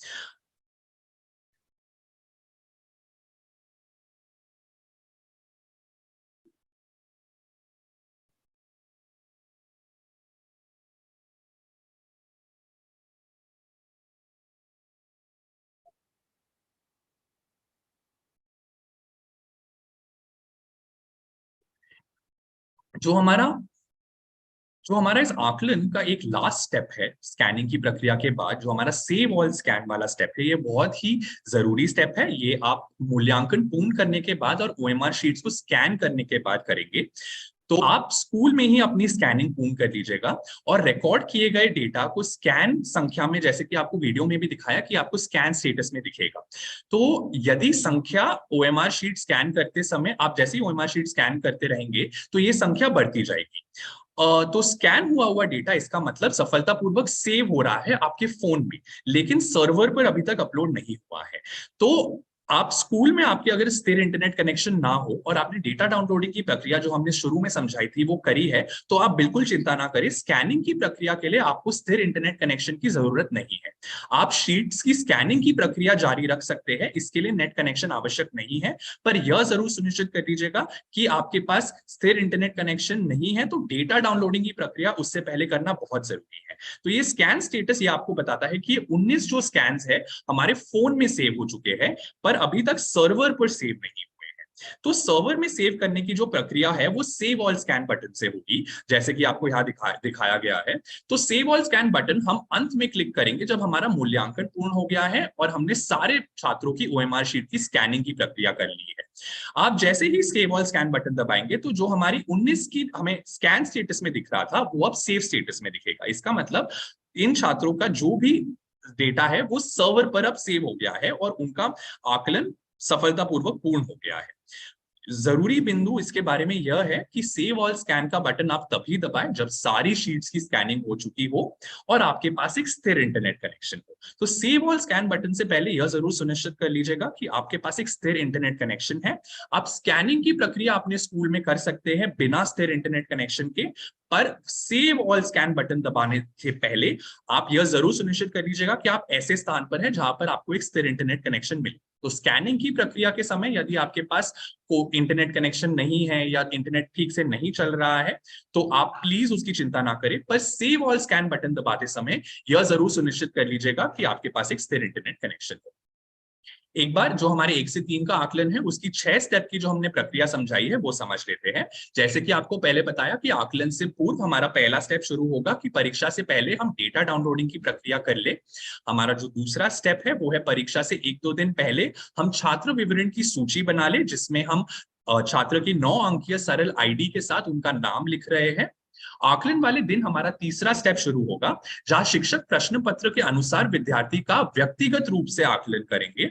जो हमारा जो हमारा इस आकलन का एक लास्ट स्टेप है स्कैनिंग की प्रक्रिया के बाद, जो हमारा सेव ऑल स्कैन वाला स्टेप है, ये बहुत ही जरूरी स्टेप है। ये आप मूल्यांकन पूर्ण करने के बाद और ओएमआर शीट्स को स्कैन करने के बाद करेंगे। तो आप स्कूल में ही अपनी स्कैनिंग पूर्ण कर लीजिएगा, और रिकॉर्ड किए गए डेटा को स्कैन संख्या में, जैसे कि आपको वीडियो में भी दिखाया कि आपको स्कैन स्टेटस में दिखेगा। तो यदि संख्या ओएमआर शीट स्कैन करते समय, आप जैसे ही ओएमआर शीट स्कैन करते रहेंगे तो ये संख्या बढ़ती जाएगी। तो स्कैन हुआ हुआ डेटा, इसका मतलब सफलतापूर्वक सेव हो रहा है आपके फोन में, लेकिन सर्वर पर अभी तक अपलोड नहीं हुआ है। तो आप स्कूल में आपके अगर स्थिर इंटरनेट कनेक्शन ना हो और आपने डेटा डाउनलोडिंग की प्रक्रिया जो हमने शुरू में समझाई थी वो करी है, तो आप बिल्कुल चिंता ना करें। स्कैनिंग की प्रक्रिया के लिए आपको स्थिर इंटरनेट कनेक्शन की जरूरत नहीं है। आप शीट्स की स्कैनिंग की प्रक्रिया जारी रख सकते हैं, इसके लिए नेट कनेक्शन आवश्यक नहीं है। पर यह जरूर सुनिश्चित कर लीजिएगा कि आपके पास स्थिर इंटरनेट कनेक्शन नहीं है, तो डेटा डाउनलोडिंग की प्रक्रिया उससे पहले करना बहुत जरूरी है। तो ये स्कैन स्टेटस ये आपको बताता है कि 19 जो स्कैन है हमारे फोन में सेव हो चुके हैं, पर अभी तक सर्वर पर सेव नहीं हुए हैं। तो सर्वर में सेव करने की जो प्रक्रिया है वो सेव ऑल स्कैन बटन से होगी, जैसे कि आपको यहाँ दिखाया गया है। तो सेव ऑल स्कैन बटन हम अंत में क्लिक करेंगे जब हमारा मूल्यांकन पूर्ण हो गया है और हमने सारे छात्रों की ओएमआर शीट की स्कैनिंग की प्रक्रिया कर ली है। आप जैसे ही सेव ऑल स्कैन बटन दबाएंगे तो जो हमारी 19 की हमें स्कैन स्टेटस में दिख रहा था वो अब सेव स्टेटस में दिखेगा। इसका मतलब इन छात्रों का जो भी डेटा है वो सर्वर पर अब सेव हो गया है और उनका आकलन सफलतापूर्वक पूर्ण हो गया है। जरूरी बिंदु इसके बारे में यह है कि सेव ऑल स्कैन का बटन आप तभी दबाएं जब सारी शीट्स की स्कैनिंग हो चुकी हो और आपके पास एक स्थिर इंटरनेट कनेक्शन हो। तो सेव ऑल स्कैन बटन से पहले यह जरूर सुनिश्चित कर लीजिएगा कि आपके पास एक स्थिर इंटरनेट कनेक्शन है। आप स्कैनिंग की प्रक्रिया अपने स्कूल में कर सकते हैं बिना स्थिर इंटरनेट कनेक्शन के, पर सेव ऑल स्कैन बटन दबाने से पहले आप यह जरूर सुनिश्चित कर लीजिएगा कि आप ऐसे स्थान पर हैं जहां पर आपको एक स्थिर इंटरनेट कनेक्शन मिले। तो स्कैनिंग की प्रक्रिया के समय यदि आपके पास को इंटरनेट कनेक्शन नहीं है या इंटरनेट ठीक से नहीं चल रहा है तो आप प्लीज उसकी चिंता ना करें, पर सेव ऑल स्कैन बटन दबाते समय यह जरूर सुनिश्चित कर लीजिएगा कि आपके पास एक स्थिर इंटरनेट कनेक्शन हो। एक बार जो हमारे 1 से 3 का आकलन है उसकी 6 स्टेप की जो हमने प्रक्रिया समझाई है वो समझ लेते हैं। जैसे कि आपको पहले बताया कि आकलन से पूर्व हमारा पहला स्टेप शुरू होगा कि परीक्षा से पहले हम डेटा डाउनलोडिंग की प्रक्रिया कर ले। हमारा जो दूसरा स्टेप है वो है परीक्षा से 1-2 दिन पहले हम छात्र विवरण की सूची बना ले, जिसमें हम छात्र की 9 अंकीय सरल आईडी के साथ उनका नाम लिख रहे हैं। आकलन वाले दिन हमारा तीसरा स्टेप शुरू होगा जहां शिक्षक प्रश्न पत्र के अनुसार विद्यार्थी का व्यक्तिगत रूप से आकलन करेंगे।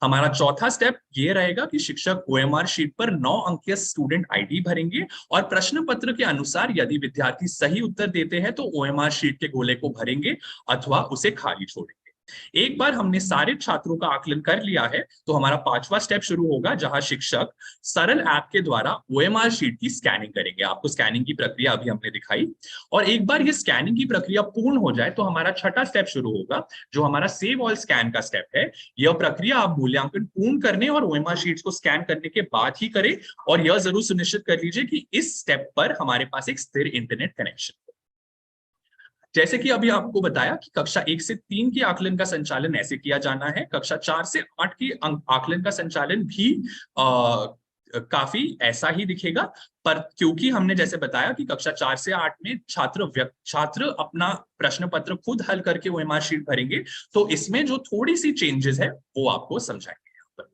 हमारा चौथा स्टेप ये रहेगा कि शिक्षक ओएमआर शीट पर 9 अंकीय स्टूडेंट आईडी भरेंगे और प्रश्न पत्र के अनुसार यदि विद्यार्थी सही उत्तर देते हैं तो ओएमआर शीट के गोले को भरेंगे अथवा उसे खाली छोड़ेंगे। एक बार हमने सारे छात्रों का आकलन कर लिया है तो हमारा पांचवा स्टेप शुरू होगा जहां शिक्षक सरल ऐप के द्वारा ओएमआर शीट की स्कैनिंग करेंगे। आपको स्कैनिंग की प्रक्रिया अभी हमने दिखाई, और एक बार ये स्कैनिंग की प्रक्रिया पूर्ण हो जाए तो हमारा छठा स्टेप शुरू होगा जो हमारा सेव ऑल स्कैन का स्टेप है। यह प्रक्रिया आप मूल्यांकन पूर्ण करने और ओएमआर शीट्स को स्कैन करने के बाद ही करें, और यह जरूर सुनिश्चित कर लीजिए कि इस स्टेप पर हमारे पास एक स्थिर इंटरनेट कनेक्शन हो। जैसे कि अभी आपको बताया कि कक्षा 1 से 3 के आकलन का संचालन ऐसे किया जाना है, कक्षा 4 से 8 की आकलन का संचालन भी काफी ऐसा ही दिखेगा। पर क्योंकि हमने जैसे बताया कि कक्षा 4 से 8 में छात्र अपना प्रश्न पत्र खुद हल करके ओएमआर शीट भरेंगे, तो इसमें जो थोड़ी सी चेंजेस है वो आपको समझाएंगे यहाँ पर।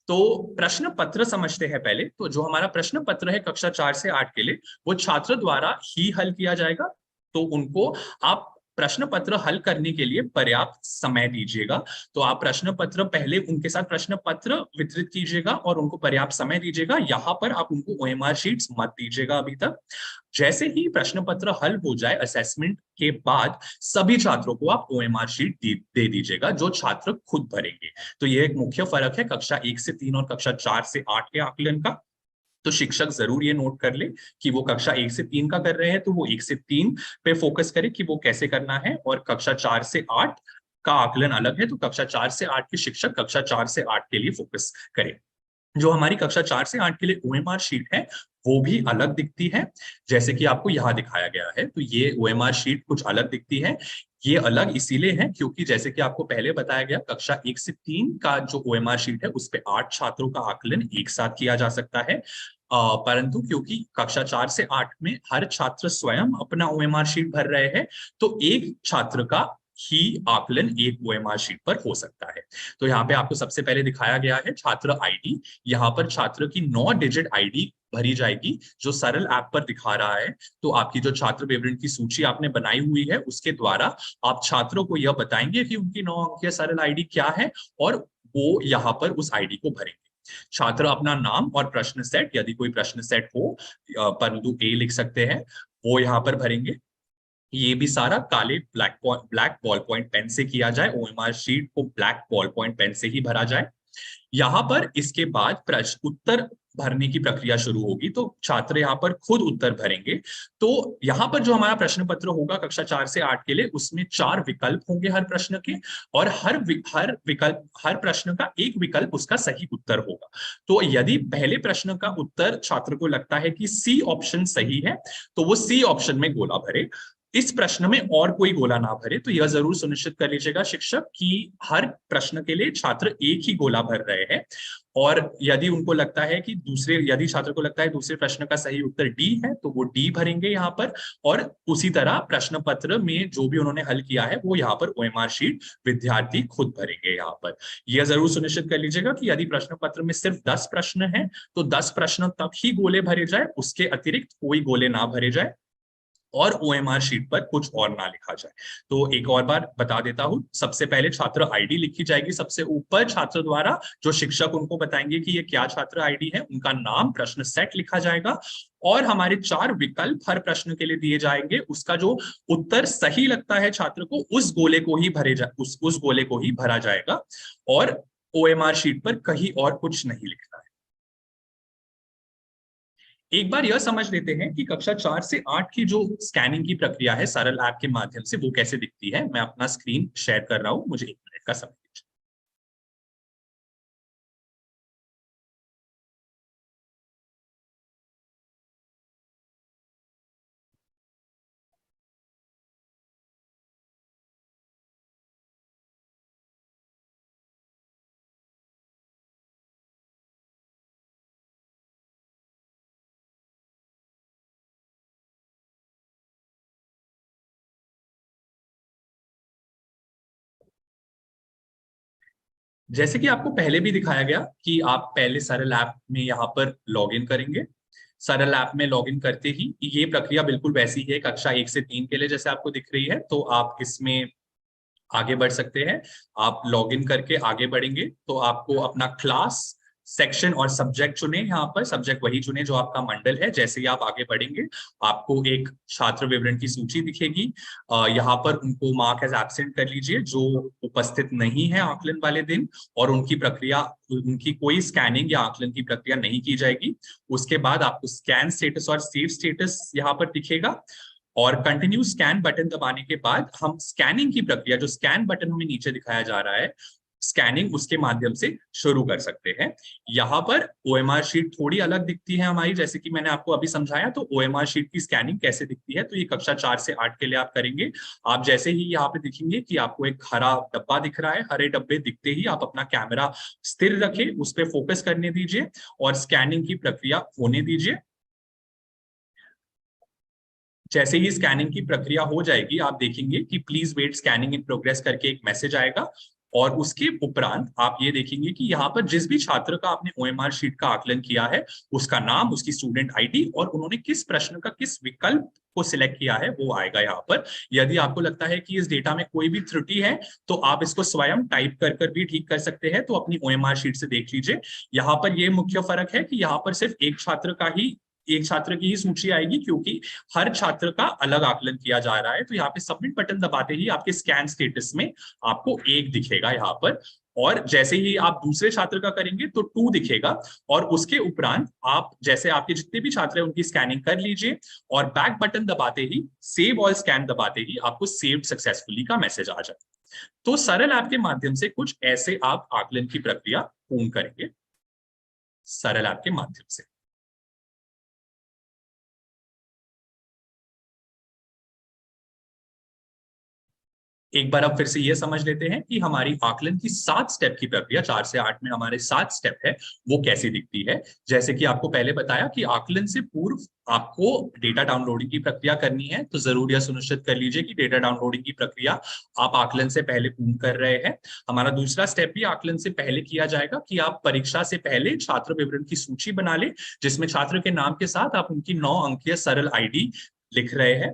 तो प्रश्न पत्र समझते हैं पहले। तो जो हमारा प्रश्न पत्र है कक्षा 4 से 8 के लिए वो छात्र द्वारा ही हल किया जाएगा, तो उनको आप प्रश्न पत्र हल करने के लिए पर्याप्त समय दीजिएगा। तो आप प्रश्न पत्र पहले उनके साथ प्रश्न पत्र वितरित कीजिएगा और उनको पर्याप्त समय दीजिएगा। यहाँ पर आप उनको ओएमआर शीट्स मत दीजिएगा अभी तक। जैसे ही प्रश्न पत्र हल हो जाए असेसमेंट के बाद सभी छात्रों को आप ओएमआर शीट दे दीजिएगा जो छात्र खुद भरेंगे। तो यह एक मुख्य फर्क है कक्षा 1 से 3 और कक्षा 4 से 8 के आकलन का। तो शिक्षक जरूर ये नोट कर ले कि वो कक्षा 1 से 3 का कर रहे हैं तो वो 1 से 3 पे फोकस करे कि वो कैसे करना है, और कक्षा 4 से 8 का आकलन अलग है तो कक्षा 4 से 8 के शिक्षक कक्षा 4 से 8 के लिए फोकस करें। जो हमारी कक्षा 4 से 8 के लिए ओएमआर शीट है वो भी अलग दिखती है, जैसे कि आपको यहाँ दिखाया गया है। तो ये ओएमआर शीट कुछ अलग दिखती है। ये अलग इसीलिए है क्योंकि जैसे कि आपको पहले बताया गया कक्षा 1 से 3 का जो ओएमआर शीट है उस पे 8 छात्रों का आकलन एक साथ किया जा सकता है। परंतु क्योंकि कक्षा 4 से 8 में हर छात्र स्वयं अपना ओएमआर शीट भर रहे हैं तो एक छात्र का ही आकलन एक ओएमआर शीट पर हो सकता है। तो यहाँ पे आपको सबसे पहले दिखाया गया है छात्र आईडी। यहाँ पर छात्र की 9 डिजिट आईडी भरी जाएगी जो सरल ऐप पर दिखा रहा है। तो आपकी जो छात्र विवरण की सूची आपने बनाई हुई है उसके द्वारा आप छात्रों को यह बताएंगे कि उनकी 9 अंकीय सरल आईडी क्या है और वो यहाँ पर उस आईडी को भरेंगे। छात्र अपना नाम और प्रश्न सेट, यदि कोई प्रश्न सेट हो परंतु ए लिख सकते हैं, वो यहाँ पर भरेंगे। ये भी सारा काले ब्लैक बॉल पॉइंट पेन से किया जाए, ओएमआर शीट को ब्लैक बॉल पॉइंट पेन से ही भरा जाए। यहाँ पर इसके बाद प्रश्न उत्तर भरने की प्रक्रिया शुरू होगी, तो छात्र यहाँ पर खुद उत्तर भरेंगे। तो यहाँ पर जो हमारा प्रश्न पत्र होगा कक्षा 4 से 8 के लिए, उसमें 4 विकल्प होंगे हर प्रश्न के, और हर प्रश्न का एक विकल्प उसका सही उत्तर होगा। तो यदि पहले प्रश्न का उत्तर छात्र को लगता है कि सी ऑप्शन सही है, तो वो सी ऑप्शन में गोला भरे। इस प्रश्न में और कोई गोला ना भरे। तो यह जरूर सुनिश्चित कर लीजिएगा शिक्षक कि हर प्रश्न के लिए छात्र एक ही गोला भर रहे हैं। और यदि उनको लगता है कि यदि छात्र को लगता है दूसरे प्रश्न का सही उत्तर डी है, तो वो डी भरेंगे यहाँ पर। और उसी तरह प्रश्न पत्र में जो भी उन्होंने हल किया है वो यहाँ पर ओएमआर शीट विद्यार्थी खुद भरेंगे यहाँ पर। यह जरूर सुनिश्चित कर लीजिएगा कि यदि प्रश्न पत्र में सिर्फ 10 प्रश्न है तो 10 प्रश्न तक ही गोले भरे जाए, उसके अतिरिक्त कोई गोले ना भरे जाए, और ओएमआर शीट पर कुछ और ना लिखा जाए। तो एक और बार बता देता हूं, सबसे पहले छात्र आईडी लिखी जाएगी सबसे ऊपर छात्र द्वारा, जो शिक्षक उनको बताएंगे कि ये क्या छात्र आईडी है, उनका नाम, प्रश्न सेट लिखा जाएगा, और हमारे 4 विकल्प हर प्रश्न के लिए दिए जाएंगे। उसका जो उत्तर सही लगता है छात्र को, उस गोले को ही उस गोले को ही भरा जाएगा, और ओएमआर शीट पर कहीं और कुछ नहीं लिखना है। एक बार यह समझ लेते हैं कि कक्षा 4 से 8 की जो स्कैनिंग की प्रक्रिया है सरल ऐप के माध्यम से, वो कैसे दिखती है। मैं अपना स्क्रीन शेयर कर रहा हूं, मुझे 1 मिनट का समय दीजिए। जैसे कि आपको पहले भी दिखाया गया कि आप पहले सरल ऐप में यहाँ पर लॉगिन करेंगे। सरल ऐप में लॉगिन करते ही ये प्रक्रिया बिल्कुल वैसी है कक्षा 1 से 3 के लिए जैसे आपको दिख रही है। तो आप इसमें आगे बढ़ सकते हैं। आप लॉगिन करके आगे बढ़ेंगे तो आपको अपना क्लास, सेक्शन और सब्जेक्ट चुने। यहाँ पर सब्जेक्ट वही चुने जो आपका मंडल है। जैसे ही आप आगे बढ़ेंगे आपको एक छात्र विवरण की सूची दिखेगी। यहाँ पर उनको मार्क एज एब्सेंट कर लीजिए जो उपस्थित नहीं है आकलन वाले दिन, और उनकी कोई स्कैनिंग या आकलन की प्रक्रिया नहीं की जाएगी। उसके बाद आपको स्कैन स्टेटस और सेव स्टेटस यहाँ पर दिखेगा, और कंटिन्यू स्कैन बटन दबाने के बाद हम स्कैनिंग की प्रक्रिया, जो स्कैन बटन हमें नीचे दिखाया जा रहा है, स्कैनिंग उसके माध्यम से शुरू कर सकते हैं। यहाँ पर ओएमआर शीट थोड़ी अलग दिखती है हमारी, जैसे कि मैंने आपको अभी समझाया। तो ओएमआर शीट की स्कैनिंग कैसे दिखती है, तो ये कक्षा 4 से 8 के लिए आप करेंगे। आप जैसे ही यहाँ पे दिखेंगे कि आपको एक हरा डब्बा दिख रहा है, हरे डब्बे दिखते ही आप अपना कैमरा स्थिर रखें, उस पर फोकस करने दीजिए और स्कैनिंग की प्रक्रिया होने दीजिए। जैसे ही स्कैनिंग की प्रक्रिया हो जाएगी आप देखेंगे कि please wait scanning in progress करके एक मैसेज आएगा, और उसके उपरांत आप ये देखेंगे कि यहाँ पर जिस भी छात्र का आपने ओएमआर शीट का आकलन किया है, उसका नाम, उसकी स्टूडेंट आईडी और उन्होंने किस प्रश्न का किस विकल्प को सिलेक्ट किया है वो आएगा यहाँ पर। यदि आपको लगता है कि इस डेटा में कोई भी त्रुटि है तो आप इसको स्वयं टाइप कर भी ठीक कर सकते हैं। तो अपनी ओएमआर शीट से देख लीजिए। यहाँ पर ये मुख्य फर्क है कि यहाँ पर सिर्फ एक छात्र की ही सूची आएगी, क्योंकि हर छात्र का अलग आकलन किया जा रहा है। तो यहाँ पे सबमिट बटन दबाते ही आपके स्कैन स्टेटस में आपको 1 दिखेगा यहाँ पर, और जैसे ही आप दूसरे छात्र का करेंगे तो 2 दिखेगा। और उसके उपरांत आप जैसे आपके जितने भी छात्र हैं उनकी स्कैनिंग कर लीजिए, और बैक बटन दबाते ही, सेव ऑल स्कैन दबाते ही आपको सेव्ड सक्सेसफुली का मैसेज आ जाए। तो सरल ऐप के माध्यम से कुछ ऐसे आप आकलन की प्रक्रिया पूर्ण करेंगे, सरल ऐप के माध्यम से। एक बार अब फिर से ये समझ लेते हैं कि हमारी आकलन की 7 स्टेप की प्रक्रिया, 4 से 8 में हमारे 7 स्टेप है, वो कैसी दिखती है। जैसे कि आपको पहले बताया कि आकलन से पूर्व आपको डेटा डाउनलोडिंग की प्रक्रिया करनी है, तो जरूर यह सुनिश्चित कर लीजिए कि डेटा डाउनलोडिंग की प्रक्रिया आप आकलन से पहले पूर्ण कर रहे हैं। हमारा दूसरा स्टेप भी आकलन से पहले किया जाएगा कि आप परीक्षा से पहले छात्र विवरण की सूची बना ले, जिसमें छात्र के नाम के साथ आप उनकी 9 अंकीय सरल आईडी लिख रहे हैं।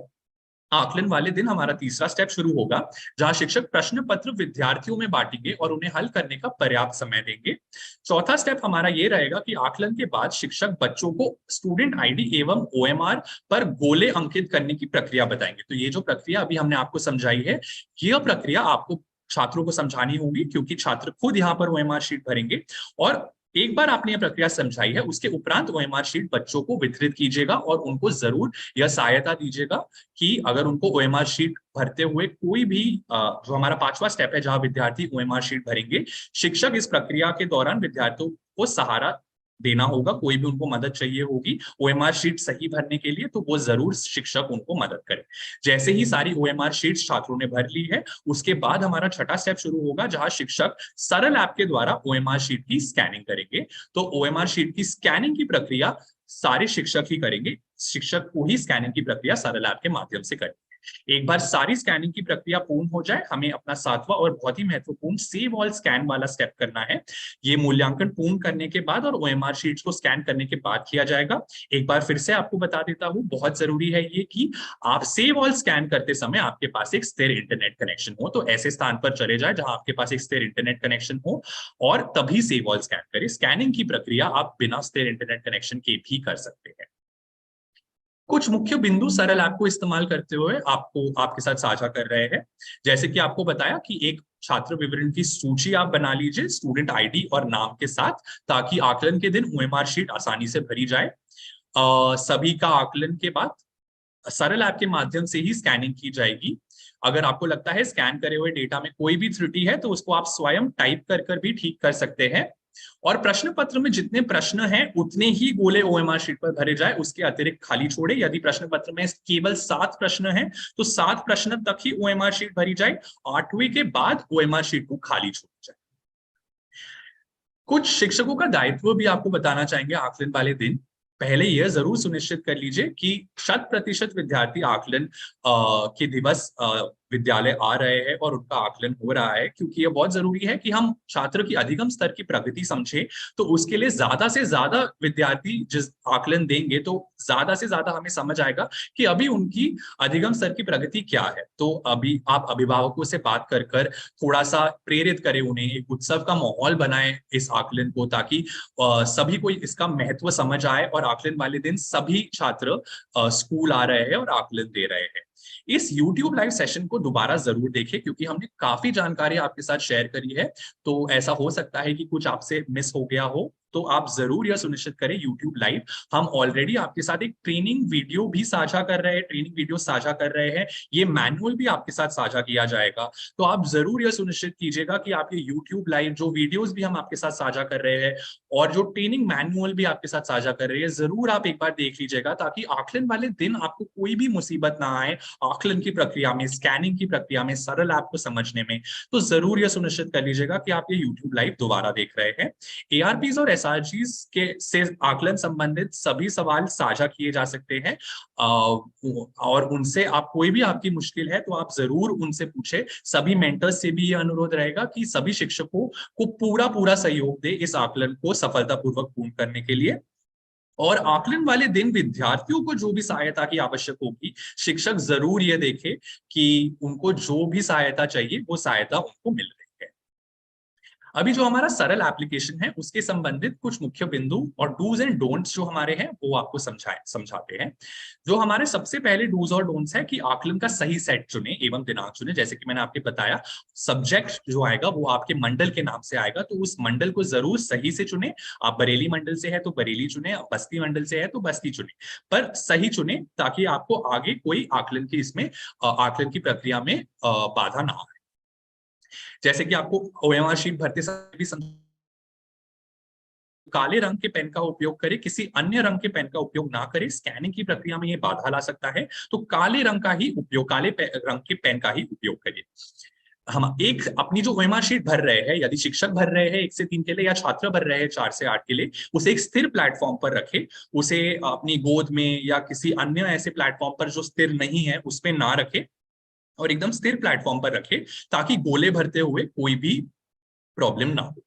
आकलन वाले दिन हमारा तीसरा स्टेप शुरू होगा, जहां शिक्षक प्रश्न पत्र विद्यार्थियों में बांटेंगे और उन्हें हल करने का पर्याप्त समय देंगे। चौथा स्टेप हमारा ये रहेगा कि आकलन के बाद शिक्षक बच्चों को स्टूडेंट आईडी एवं ओएमआर पर गोले अंकित करने की प्रक्रिया बताएंगे। तो ये जो प्रक्रिया अभी हमने आपको समझाई है, यह प्रक्रिया आपको छात्रों को समझानी होगी, क्योंकि छात्र खुद यहाँ पर ओएमआर शीट भरेंगे। और एक बार आपने यह प्रक्रिया समझाई है, उसके उपरांत ओएमआर शीट बच्चों को वितरित कीजिएगा और उनको जरूर यह सहायता दीजिएगा कि अगर उनको ओएमआर शीट भरते हुए कोई भी जो हमारा 5वां स्टेप है जहां विद्यार्थी ओएमआर शीट भरेंगे, शिक्षक इस प्रक्रिया के दौरान विद्यार्थियों को सहारा देना होगा। कोई भी उनको मदद चाहिए होगी ओएमआर शीट सही भरने के लिए, तो वो जरूर शिक्षक उनको मदद करे। जैसे ही सारी ओएमआर शीट छात्रों ने भर ली है, उसके बाद हमारा छठा स्टेप शुरू होगा, जहां शिक्षक सरल ऐप के द्वारा ओएमआर शीट की स्कैनिंग करेंगे। तो ओएमआर शीट की स्कैनिंग की प्रक्रिया सारे शिक्षक ही करेंगे, शिक्षक को ही स्कैनिंग की प्रक्रिया सरल ऐप के माध्यम से करेंगे। एक बार सारी स्कैनिंग की प्रक्रिया पूर्ण हो जाए, हमें अपना 7वां और बहुत ही महत्वपूर्ण सेव ऑल स्कैन वाला स्टेप करना है। ये मूल्यांकन पूर्ण करने के बाद और ओएमआर शीट्स को स्कैन करने के बाद किया जाएगा। एक बार फिर से आपको बता देता हूं, बहुत जरूरी है ये कि आप सेव ऑल स्कैन करते समय आपके पास एक स्थिर इंटरनेट कनेक्शन हो। तो ऐसे स्थान पर चले जाए जहां आपके पास एक स्थिर इंटरनेट कनेक्शन हो और तभी सेव ऑल स्कैन करें। स्कैनिंग की प्रक्रिया आप बिना स्थिर इंटरनेट कनेक्शन के भी कर सकते हैं। कुछ मुख्य बिंदु सरल ऐप को इस्तेमाल करते हुए आपको आपके साथ साझा कर रहे हैं। जैसे कि आपको बताया कि एक छात्र विवरण की सूची आप बना लीजिए स्टूडेंट आईडी और नाम के साथ, ताकि आकलन के दिन ओएमआर शीट आसानी से भरी जाए। सभी का आकलन के बाद सरल ऐप के माध्यम से ही स्कैनिंग की जाएगी। अगर आपको लगता है स्कैन करे हुए डेटा में कोई भी त्रुटि है, तो उसको आप स्वयं टाइप कर भी ठीक कर सकते हैं। और प्रश्न पत्र में जितने प्रश्न हैं उतने ही गोले ओएमआर शीट पर भरे जाए, उसके अतिरिक्त खाली छोड़े। यदि प्रश्न पत्र में केवल 7 प्रश्न हैं, तो 7 प्रश्न तक ही ओएमआर शीट भरी जाए, 8वें के बाद ओएमआर शीट को खाली छोड़ा जाए। कुछ शिक्षकों का दायित्व भी आपको बताना चाहेंगे आकलन वाले दिन। पहले यह जरूर सुनिश्चित कर लीजिए कि 100% विद्यार्थी आकलन के दिवस विद्यालय आ रहे हैं और उनका आकलन हो रहा है, क्योंकि यह बहुत जरूरी है कि हम छात्र की अधिगम स्तर की प्रगति समझे। तो उसके लिए ज्यादा से ज्यादा विद्यार्थी जिस आकलन देंगे, तो ज्यादा से ज्यादा हमें समझ आएगा कि अभी उनकी अधिगम स्तर की प्रगति क्या है। तो अभी आप अभिभावकों से बात कर थोड़ा सा प्रेरित करें उन्हें, एक उत्सव का माहौल बनाए इस आकलन को, ताकि सभी को इसका महत्व समझ आए और आकलन वाले दिन सभी छात्र स्कूल आ रहे हैं और आकलन दे रहे हैं। इस YouTube लाइव सेशन को दोबारा जरूर देखें, क्योंकि हमने काफी जानकारी आपके साथ शेयर करी है। तो ऐसा हो सकता है कि कुछ आपसे मिस हो गया हो, तो आप जरूर यह सुनिश्चित करें YouTube लाइव। हम ऑलरेडी आपके साथ एक ट्रेनिंग वीडियो भी साझा कर रहे हैं, ट्रेनिंग वीडियो साझा कर रहे हैं। ये मैनुअल भी आपके साथ साझा किया जाएगा। तो आप जरूर यह सुनिश्चित कीजिएगा कि आप ये YouTube लाइव जो वीडियोस भी हम आपके साथ साझा कर रहे हैं और जो ट्रेनिंग मैनुअल भी आपके साथ साझा कर रहे हैं, जरूर आप एक बार देख लीजिएगा, ताकि आकलन वाले दिन आपको कोई भी मुसीबत ना आए आकलन की प्रक्रिया में, स्कैनिंग की प्रक्रिया में, सरल ऐप को समझने में। तो जरूर यह सुनिश्चित कर लीजिएगा कि आप ये YouTube लाइव दोबारा देख रहे हैं। ARPs और SRGs के से आकलन संबंधित सभी सवाल साझा किए जा सकते हैं, और उनसे आप कोई भी आपकी मुश्किल है तो आप जरूर उनसे पूछे। सभी मेंटर्स से भी ये अनुरोध रहेगा कि सभी शिक्षकों को पूरा सहयोग दे इस आकलन को सफलतापूर्वक पूर्ण करने के लिए। और आकलन वाले दिन विद्यार्थियों को जो भी सहायता की आवश्यक होगी, शिक्षक जरूर ये देखे कि उनको जो भी सहायता चाहिए वो सहायता उनको मिल रही है। अभी जो हमारा सरल एप्लीकेशन है, उसके संबंधित कुछ मुख्य बिंदु और डूज एंड डोंट्स जो हमारे हैं वो आपको समझाते हैं। जो हमारे सबसे पहले डूज और डोंट्स है कि आकलन का सही सेट चुने एवं दिनांक चुने। जैसे कि मैंने आपको बताया, सब्जेक्ट जो आएगा वो आपके मंडल के नाम से आएगा, तो उस मंडल को जरूर सही से चुने। आप बरेली मंडल से है तो बरेली चुने, बस्ती मंडल से है तो बस्ती चुने, पर सही चुने, ताकि आपको आगे कोई आकलन की आकलन की प्रक्रिया में बाधा ना आए। जैसे कि आपको ओएमआर शीट भरते समय भी काले रंग के पेन का उपयोग करें, किसी अन्य रंग के पेन का उपयोग ना करें। स्कैनिंग की प्रक्रिया में ये बाधा ला सकता है, तो काले रंग के पेन का ही उपयोग करिए। हम एक अपनी जो ओएमआर शीट भर रहे हैं, यदि शिक्षक भर रहे हैं 1 से 3 के लिए या छात्र भर रहे हैं 4 से 8 के लिए, उसे एक स्थिर प्लेटफॉर्म पर रखें। उसे अपनी गोद में या किसी अन्य ऐसे प्लेटफॉर्म पर जो स्थिर नहीं है उस पर ना रखें, और एकदम स्थिर प्लेटफॉर्म पर रखें, ताकि गोले भरते हुए कोई भी प्रॉब्लम ना हो।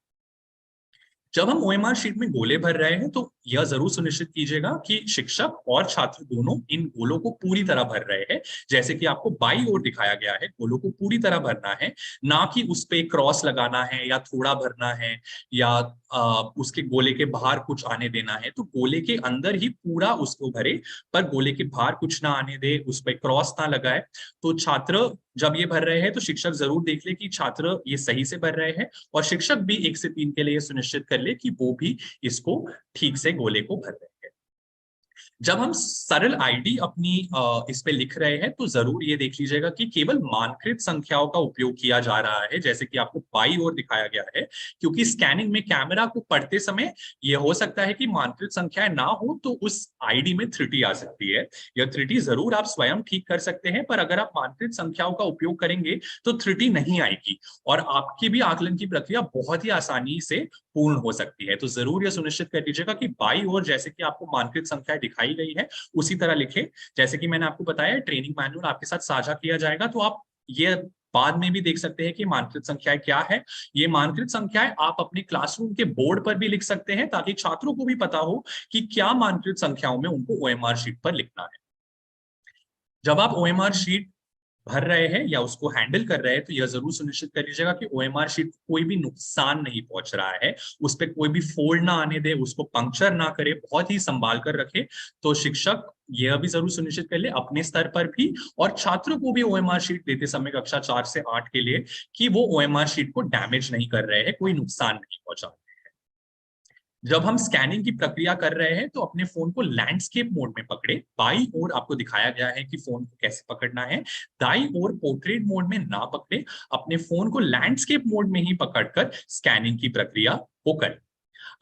जब हम ओएमआर शीट में गोले भर रहे हैं, तो यह जरूर सुनिश्चित कीजिएगा कि शिक्षक और छात्र दोनों इन गोलों को पूरी तरह भर रहे हैं। जैसे कि आपको बाई ओर दिखाया गया है, गोलों को पूरी तरह भरना है, ना कि उस पे क्रॉस लगाना है या थोड़ा भरना है या उसके गोले के बाहर कुछ आने देना है। तो गोले के अंदर ही पूरा उसको भरे, पर गोले के बाहर कुछ ना आने दे, उस पर क्रॉस ना लगाए। तो छात्र जब ये भर रहे हैं तो शिक्षक जरूर देख ले कि छात्र ये सही से भर रहे हैं, और शिक्षक भी 1 से 3 के लिए सुनिश्चित कर ले कि वो भी इसको ठीक से गोले को भर रहे हैं। जब हम सरल आईडी अपनी इस पे लिख रहे हैं तो जरूर ये देख लीजिएगा कि केवल मानकृत संख्याओं का उपयोग किया जा रहा है, जैसे कि आपको बाई ओर दिखाया गया है, क्योंकि स्कैनिंग में कैमरा को पढ़ते समय ये हो सकता है कि मानकृत संख्याएं ना हो तो उस आईडी में त्रुटि आ सकती है। यह त्रुटि जरूर आप स्वयं ठीक कर सकते हैं, पर अगर आप मानकृत संख्याओं का उपयोग करेंगे तो त्रुटि नहीं आएगी और आपकी भी आकलन की प्रक्रिया बहुत ही आसानी से पूर्ण हो सकती है। तो जरूर यह सुनिश्चित कर लीजिएगा कि बाई ओर जैसे कि आपको मानकृत संख्याएं दिखाई गई है उसी तरह लिखे। जैसे कि मैंने आपको बताया, ट्रेनिंग मैनुअल आपके साथ साझा किया जाएगा, तो आप ये बाद में भी देख सकते हैं कि मानकृत संख्याएं क्या है। ये मानकृत संख्याएं आप अपने क्लासरूम के बोर्ड पर भी लिख सकते हैं, ताकि छात्रों को भी पता हो कि क्या मानकृत संख्याओं में उनको ओएमआर शीट पर लिखना है। जब आप ओएमआर शीट भर रहे हैं या उसको हैंडल कर रहे हैं तो यह जरूर सुनिश्चित कर लीजिएगा कि ओएमआर शीट को कोई भी नुकसान नहीं पहुंच रहा है, उस पर कोई भी फोल्ड ना आने दे, उसको पंक्चर ना करे, बहुत ही संभाल कर रखे। तो शिक्षक यह भी जरूर सुनिश्चित कर ले अपने स्तर पर भी और छात्रों को भी ओएमआर शीट देते समय कक्षा 4 से 8 के लिए कि वो ओएमआर शीट को डैमेज नहीं कर रहे हैं, कोई नुकसान नहीं पहुंचा। जब हम स्कैनिंग की प्रक्रिया कर रहे हैं तो अपने फोन को लैंडस्केप मोड में पकड़े। बाई ओर आपको दिखाया गया है कि फोन को कैसे पकड़ना है। दाई ओर पोर्ट्रेट मोड में ना पकड़े, अपने फोन को लैंडस्केप मोड में ही पकड़कर स्कैनिंग की प्रक्रिया को करें।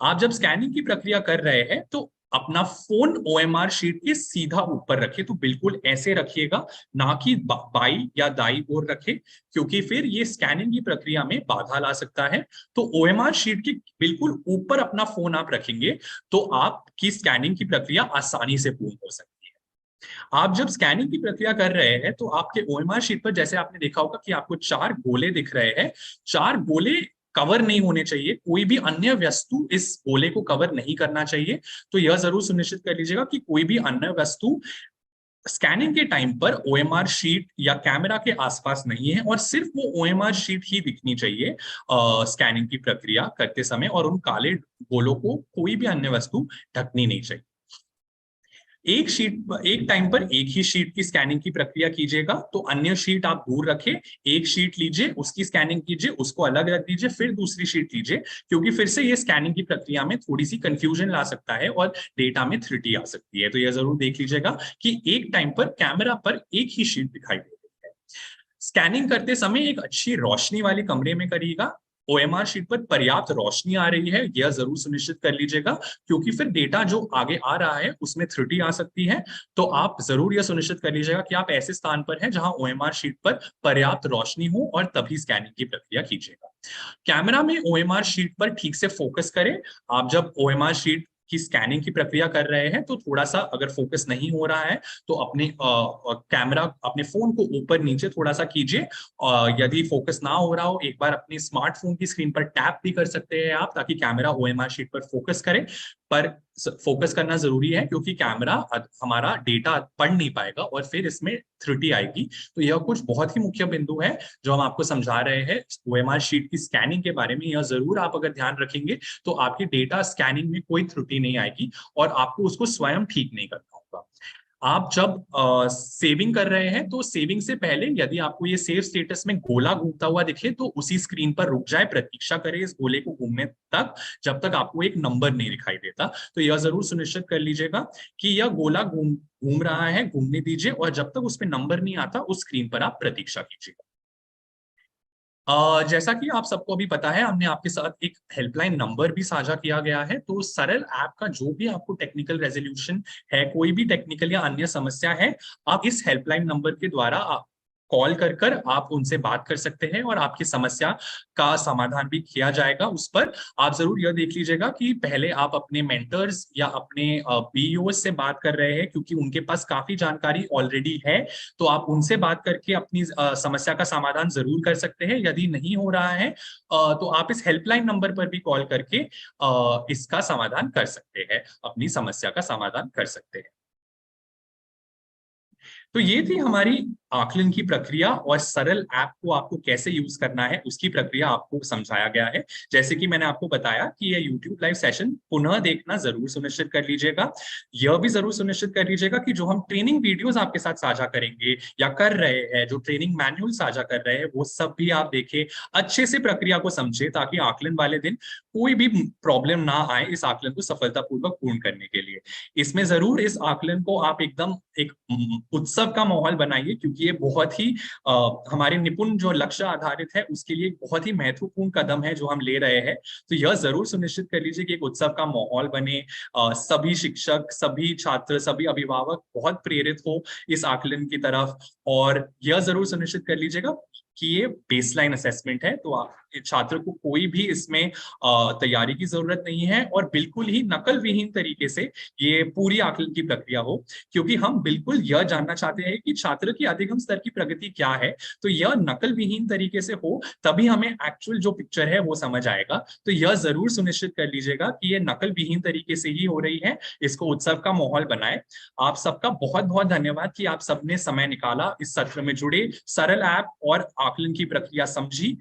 आप जब स्कैनिंग की प्रक्रिया कर रहे हैं तो अपना फोन ओएमआर शीट के सीधा ऊपर रखे, तो बिल्कुल ऐसे रखिएगा, ना कि बाई या दाई ओर रखे, क्योंकि फिर ये स्कैनिंग की प्रक्रिया में बाधा ला सकता है। तो ओएमआर शीट के बिल्कुल ऊपर अपना फोन आप रखेंगे तो आपकी स्कैनिंग की प्रक्रिया आसानी से पूर्ण हो सकती है। आप जब स्कैनिंग की प्रक्रिया कर रहे हैं तो आपके ओएमआर शीट पर जैसे आपने देखा होगा कि आपको 4 गोले दिख रहे हैं। 4 गोले कवर नहीं होने चाहिए, कोई भी अन्य वस्तु इस गोले को कवर नहीं करना चाहिए। तो यह जरूर सुनिश्चित कर लीजिएगा कि कोई भी अन्य वस्तु स्कैनिंग के टाइम पर ओएमआर शीट या कैमरा के आसपास नहीं है और सिर्फ वो ओएमआर शीट ही दिखनी चाहिए स्कैनिंग की प्रक्रिया करते समय, और उन काले गोलों को कोई भी अन्य वस्तु ढकनी नहीं चाहिए। एक टाइम पर एक ही शीट की स्कैनिंग की प्रक्रिया कीजिएगा, तो अन्य शीट आप दूर रखें। एक शीट लीजिए, उसकी स्कैनिंग कीजिए, उसको अलग रख दीजिए, फिर दूसरी शीट लीजिए, क्योंकि फिर से ये स्कैनिंग की प्रक्रिया में थोड़ी सी कंफ्यूजन ला सकता है और डेटा में त्रुटि आ सकती है। तो यह जरूर देख लीजिएगा कि एक टाइम पर कैमरा पर एक ही शीट दिखाई दे रही है। स्कैनिंग करते समय एक अच्छी रोशनी वाले कमरे में करिएगा। ओएमआर शीट पर पर्याप्त रोशनी आ रही है यह जरूर सुनिश्चित कर लीजिएगा, क्योंकि फिर डेटा जो आगे आ रहा है उसमें त्रुटि आ सकती है। तो आप जरूर यह सुनिश्चित कर लीजिएगा कि आप ऐसे स्थान पर हैं जहां ओएमआर शीट पर पर्याप्त रोशनी हो और तभी स्कैनिंग की प्रक्रिया कीजिएगा। कैमरा में ओएमआर शीट पर ठीक से फोकस करें। आप जब ओएमआर शीट की स्कैनिंग की प्रक्रिया कर रहे हैं तो थोड़ा सा अगर फोकस नहीं हो रहा है तो अपने कैमरा अपने फोन को ऊपर नीचे थोड़ा सा कीजिए। यदि फोकस ना हो रहा हो, एक बार अपने स्मार्टफोन की स्क्रीन पर टैप भी कर सकते हैं आप, ताकि कैमरा ओएमआर शीट पर फोकस करे। पर फोकस करना जरूरी है क्योंकि कैमरा हमारा डेटा पढ़ नहीं पाएगा और फिर इसमें त्रुटि आएगी। तो यह कुछ बहुत ही मुख्य बिंदु है जो हम आपको समझा रहे हैं ओएमआर शीट की स्कैनिंग के बारे में। यह जरूर आप अगर ध्यान रखेंगे तो आपकी डेटा स्कैनिंग में कोई त्रुटि नहीं आएगी और आपको उसको स्वयं ठीक नहीं करना होगा। आप जब सेविंग कर रहे हैं तो सेविंग से पहले यदि आपको ये सेव स्टेटस में गोला घूमता हुआ दिखे तो उसी स्क्रीन पर रुक जाए, प्रतीक्षा करें इस गोले को घूमने तक जब तक आपको एक नंबर नहीं दिखाई देता। तो यह जरूर सुनिश्चित कर लीजिएगा कि यह गोला घूम घूम रहा है, घूमने दीजिए, और जब तक उस पर नंबर नहीं आता उस स्क्रीन पर आप प्रतीक्षा कीजिएगा। जैसा कि आप सबको अभी पता है, हमने आपके साथ एक हेल्पलाइन नंबर भी साझा किया गया है। तो सरल ऐप का जो भी आपको टेक्निकल रेजोल्यूशन है, कोई भी टेक्निकल या अन्य समस्या है, आप इस हेल्पलाइन नंबर के द्वारा कॉल कर आप उनसे बात कर सकते हैं और आपकी समस्या का समाधान भी किया जाएगा। उस पर आप जरूर यह देख लीजिएगा कि पहले आप अपने मेंटर्स या अपने बीईओ से बात कर रहे हैं, क्योंकि उनके पास काफी जानकारी ऑलरेडी है। तो आप उनसे बात करके अपनी समस्या का समाधान जरूर कर सकते हैं। यदि नहीं हो रहा है तो आप इस हेल्पलाइन नंबर पर भी कॉल करके इसका समाधान कर सकते हैं, अपनी समस्या का समाधान कर सकते हैं। तो ये थी हमारी आकलन की प्रक्रिया, और सरल ऐप को आपको कैसे यूज करना है उसकी प्रक्रिया आपको समझाया गया है। जैसे कि मैंने आपको बताया कि ये YouTube लाइव सेशन पुनः देखना जरूर सुनिश्चित कर लीजिएगा। यह भी जरूर सुनिश्चित कर लीजिएगा कि जो हम ट्रेनिंग वीडियोस आपके साथ साझा करेंगे या कर रहे हैं, जो ट्रेनिंग मैनुअल साझा कर रहे हैं, वो सब भी आप देखें, अच्छे से प्रक्रिया को समझे, ताकि आकलन वाले दिन कोई भी प्रॉब्लम ना आए इस आकलन को सफलतापूर्वक पूर्ण करने के लिए। इसमें जरूर इस आकलन को आप एकदम एक उत्सव का माहौल बनाइए, क्योंकि ये बहुत ही हमारे निपुण जो लक्ष्य आधारित है उसके लिए एक बहुत ही महत्वपूर्ण कदम है जो हम ले रहे हैं। तो यह जरूर सुनिश्चित कर लीजिए कि एक उत्सव का माहौल बने, सभी शिक्षक, सभी छात्र, सभी अभिभावक बहुत प्रेरित हो इस आकलन की तरफ। और यह जरूर सुनिश्चित कर लीजिएगा कि ये बेसलाइन असेसमेंट है, तो छात्र को कोई भी इसमें तैयारी की जरूरत नहीं है, और बिल्कुल ही नकल विहीन तरीके से ये पूरी आकलन की प्रक्रिया हो, क्योंकि हम बिल्कुल यह जानना चाहते हैं कि छात्र की अधिगम स्तर की प्रगति क्या है। तो यह नकल विहीन तरीके से हो, तभी हमें एक्चुअल जो पिक्चर है वो समझ आएगा। तो यह जरूर सुनिश्चित कर लीजिएगा कि ये नकल विहीन तरीके से ही हो रही है, इसको उत्सव का माहौल बनाए। आप सबका बहुत बहुत धन्यवाद कि आप सबने समय निकाला, इस सत्र में जुड़े, सरल ऐप और आकलन की प्रक्रिया समझी।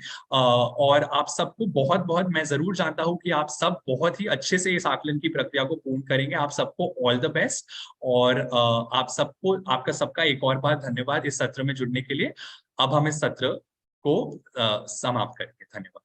और आप सबको बहुत बहुत, मैं जरूर जानता हूं कि आप सब बहुत ही अच्छे से इस आकलन की प्रक्रिया को पूर्ण करेंगे। आप सबको ऑल द बेस्ट, और आप सबको, आपका सबका एक और बार धन्यवाद इस सत्र में जुड़ने के लिए। अब हम इस सत्र को समाप्त करेंगे। धन्यवाद।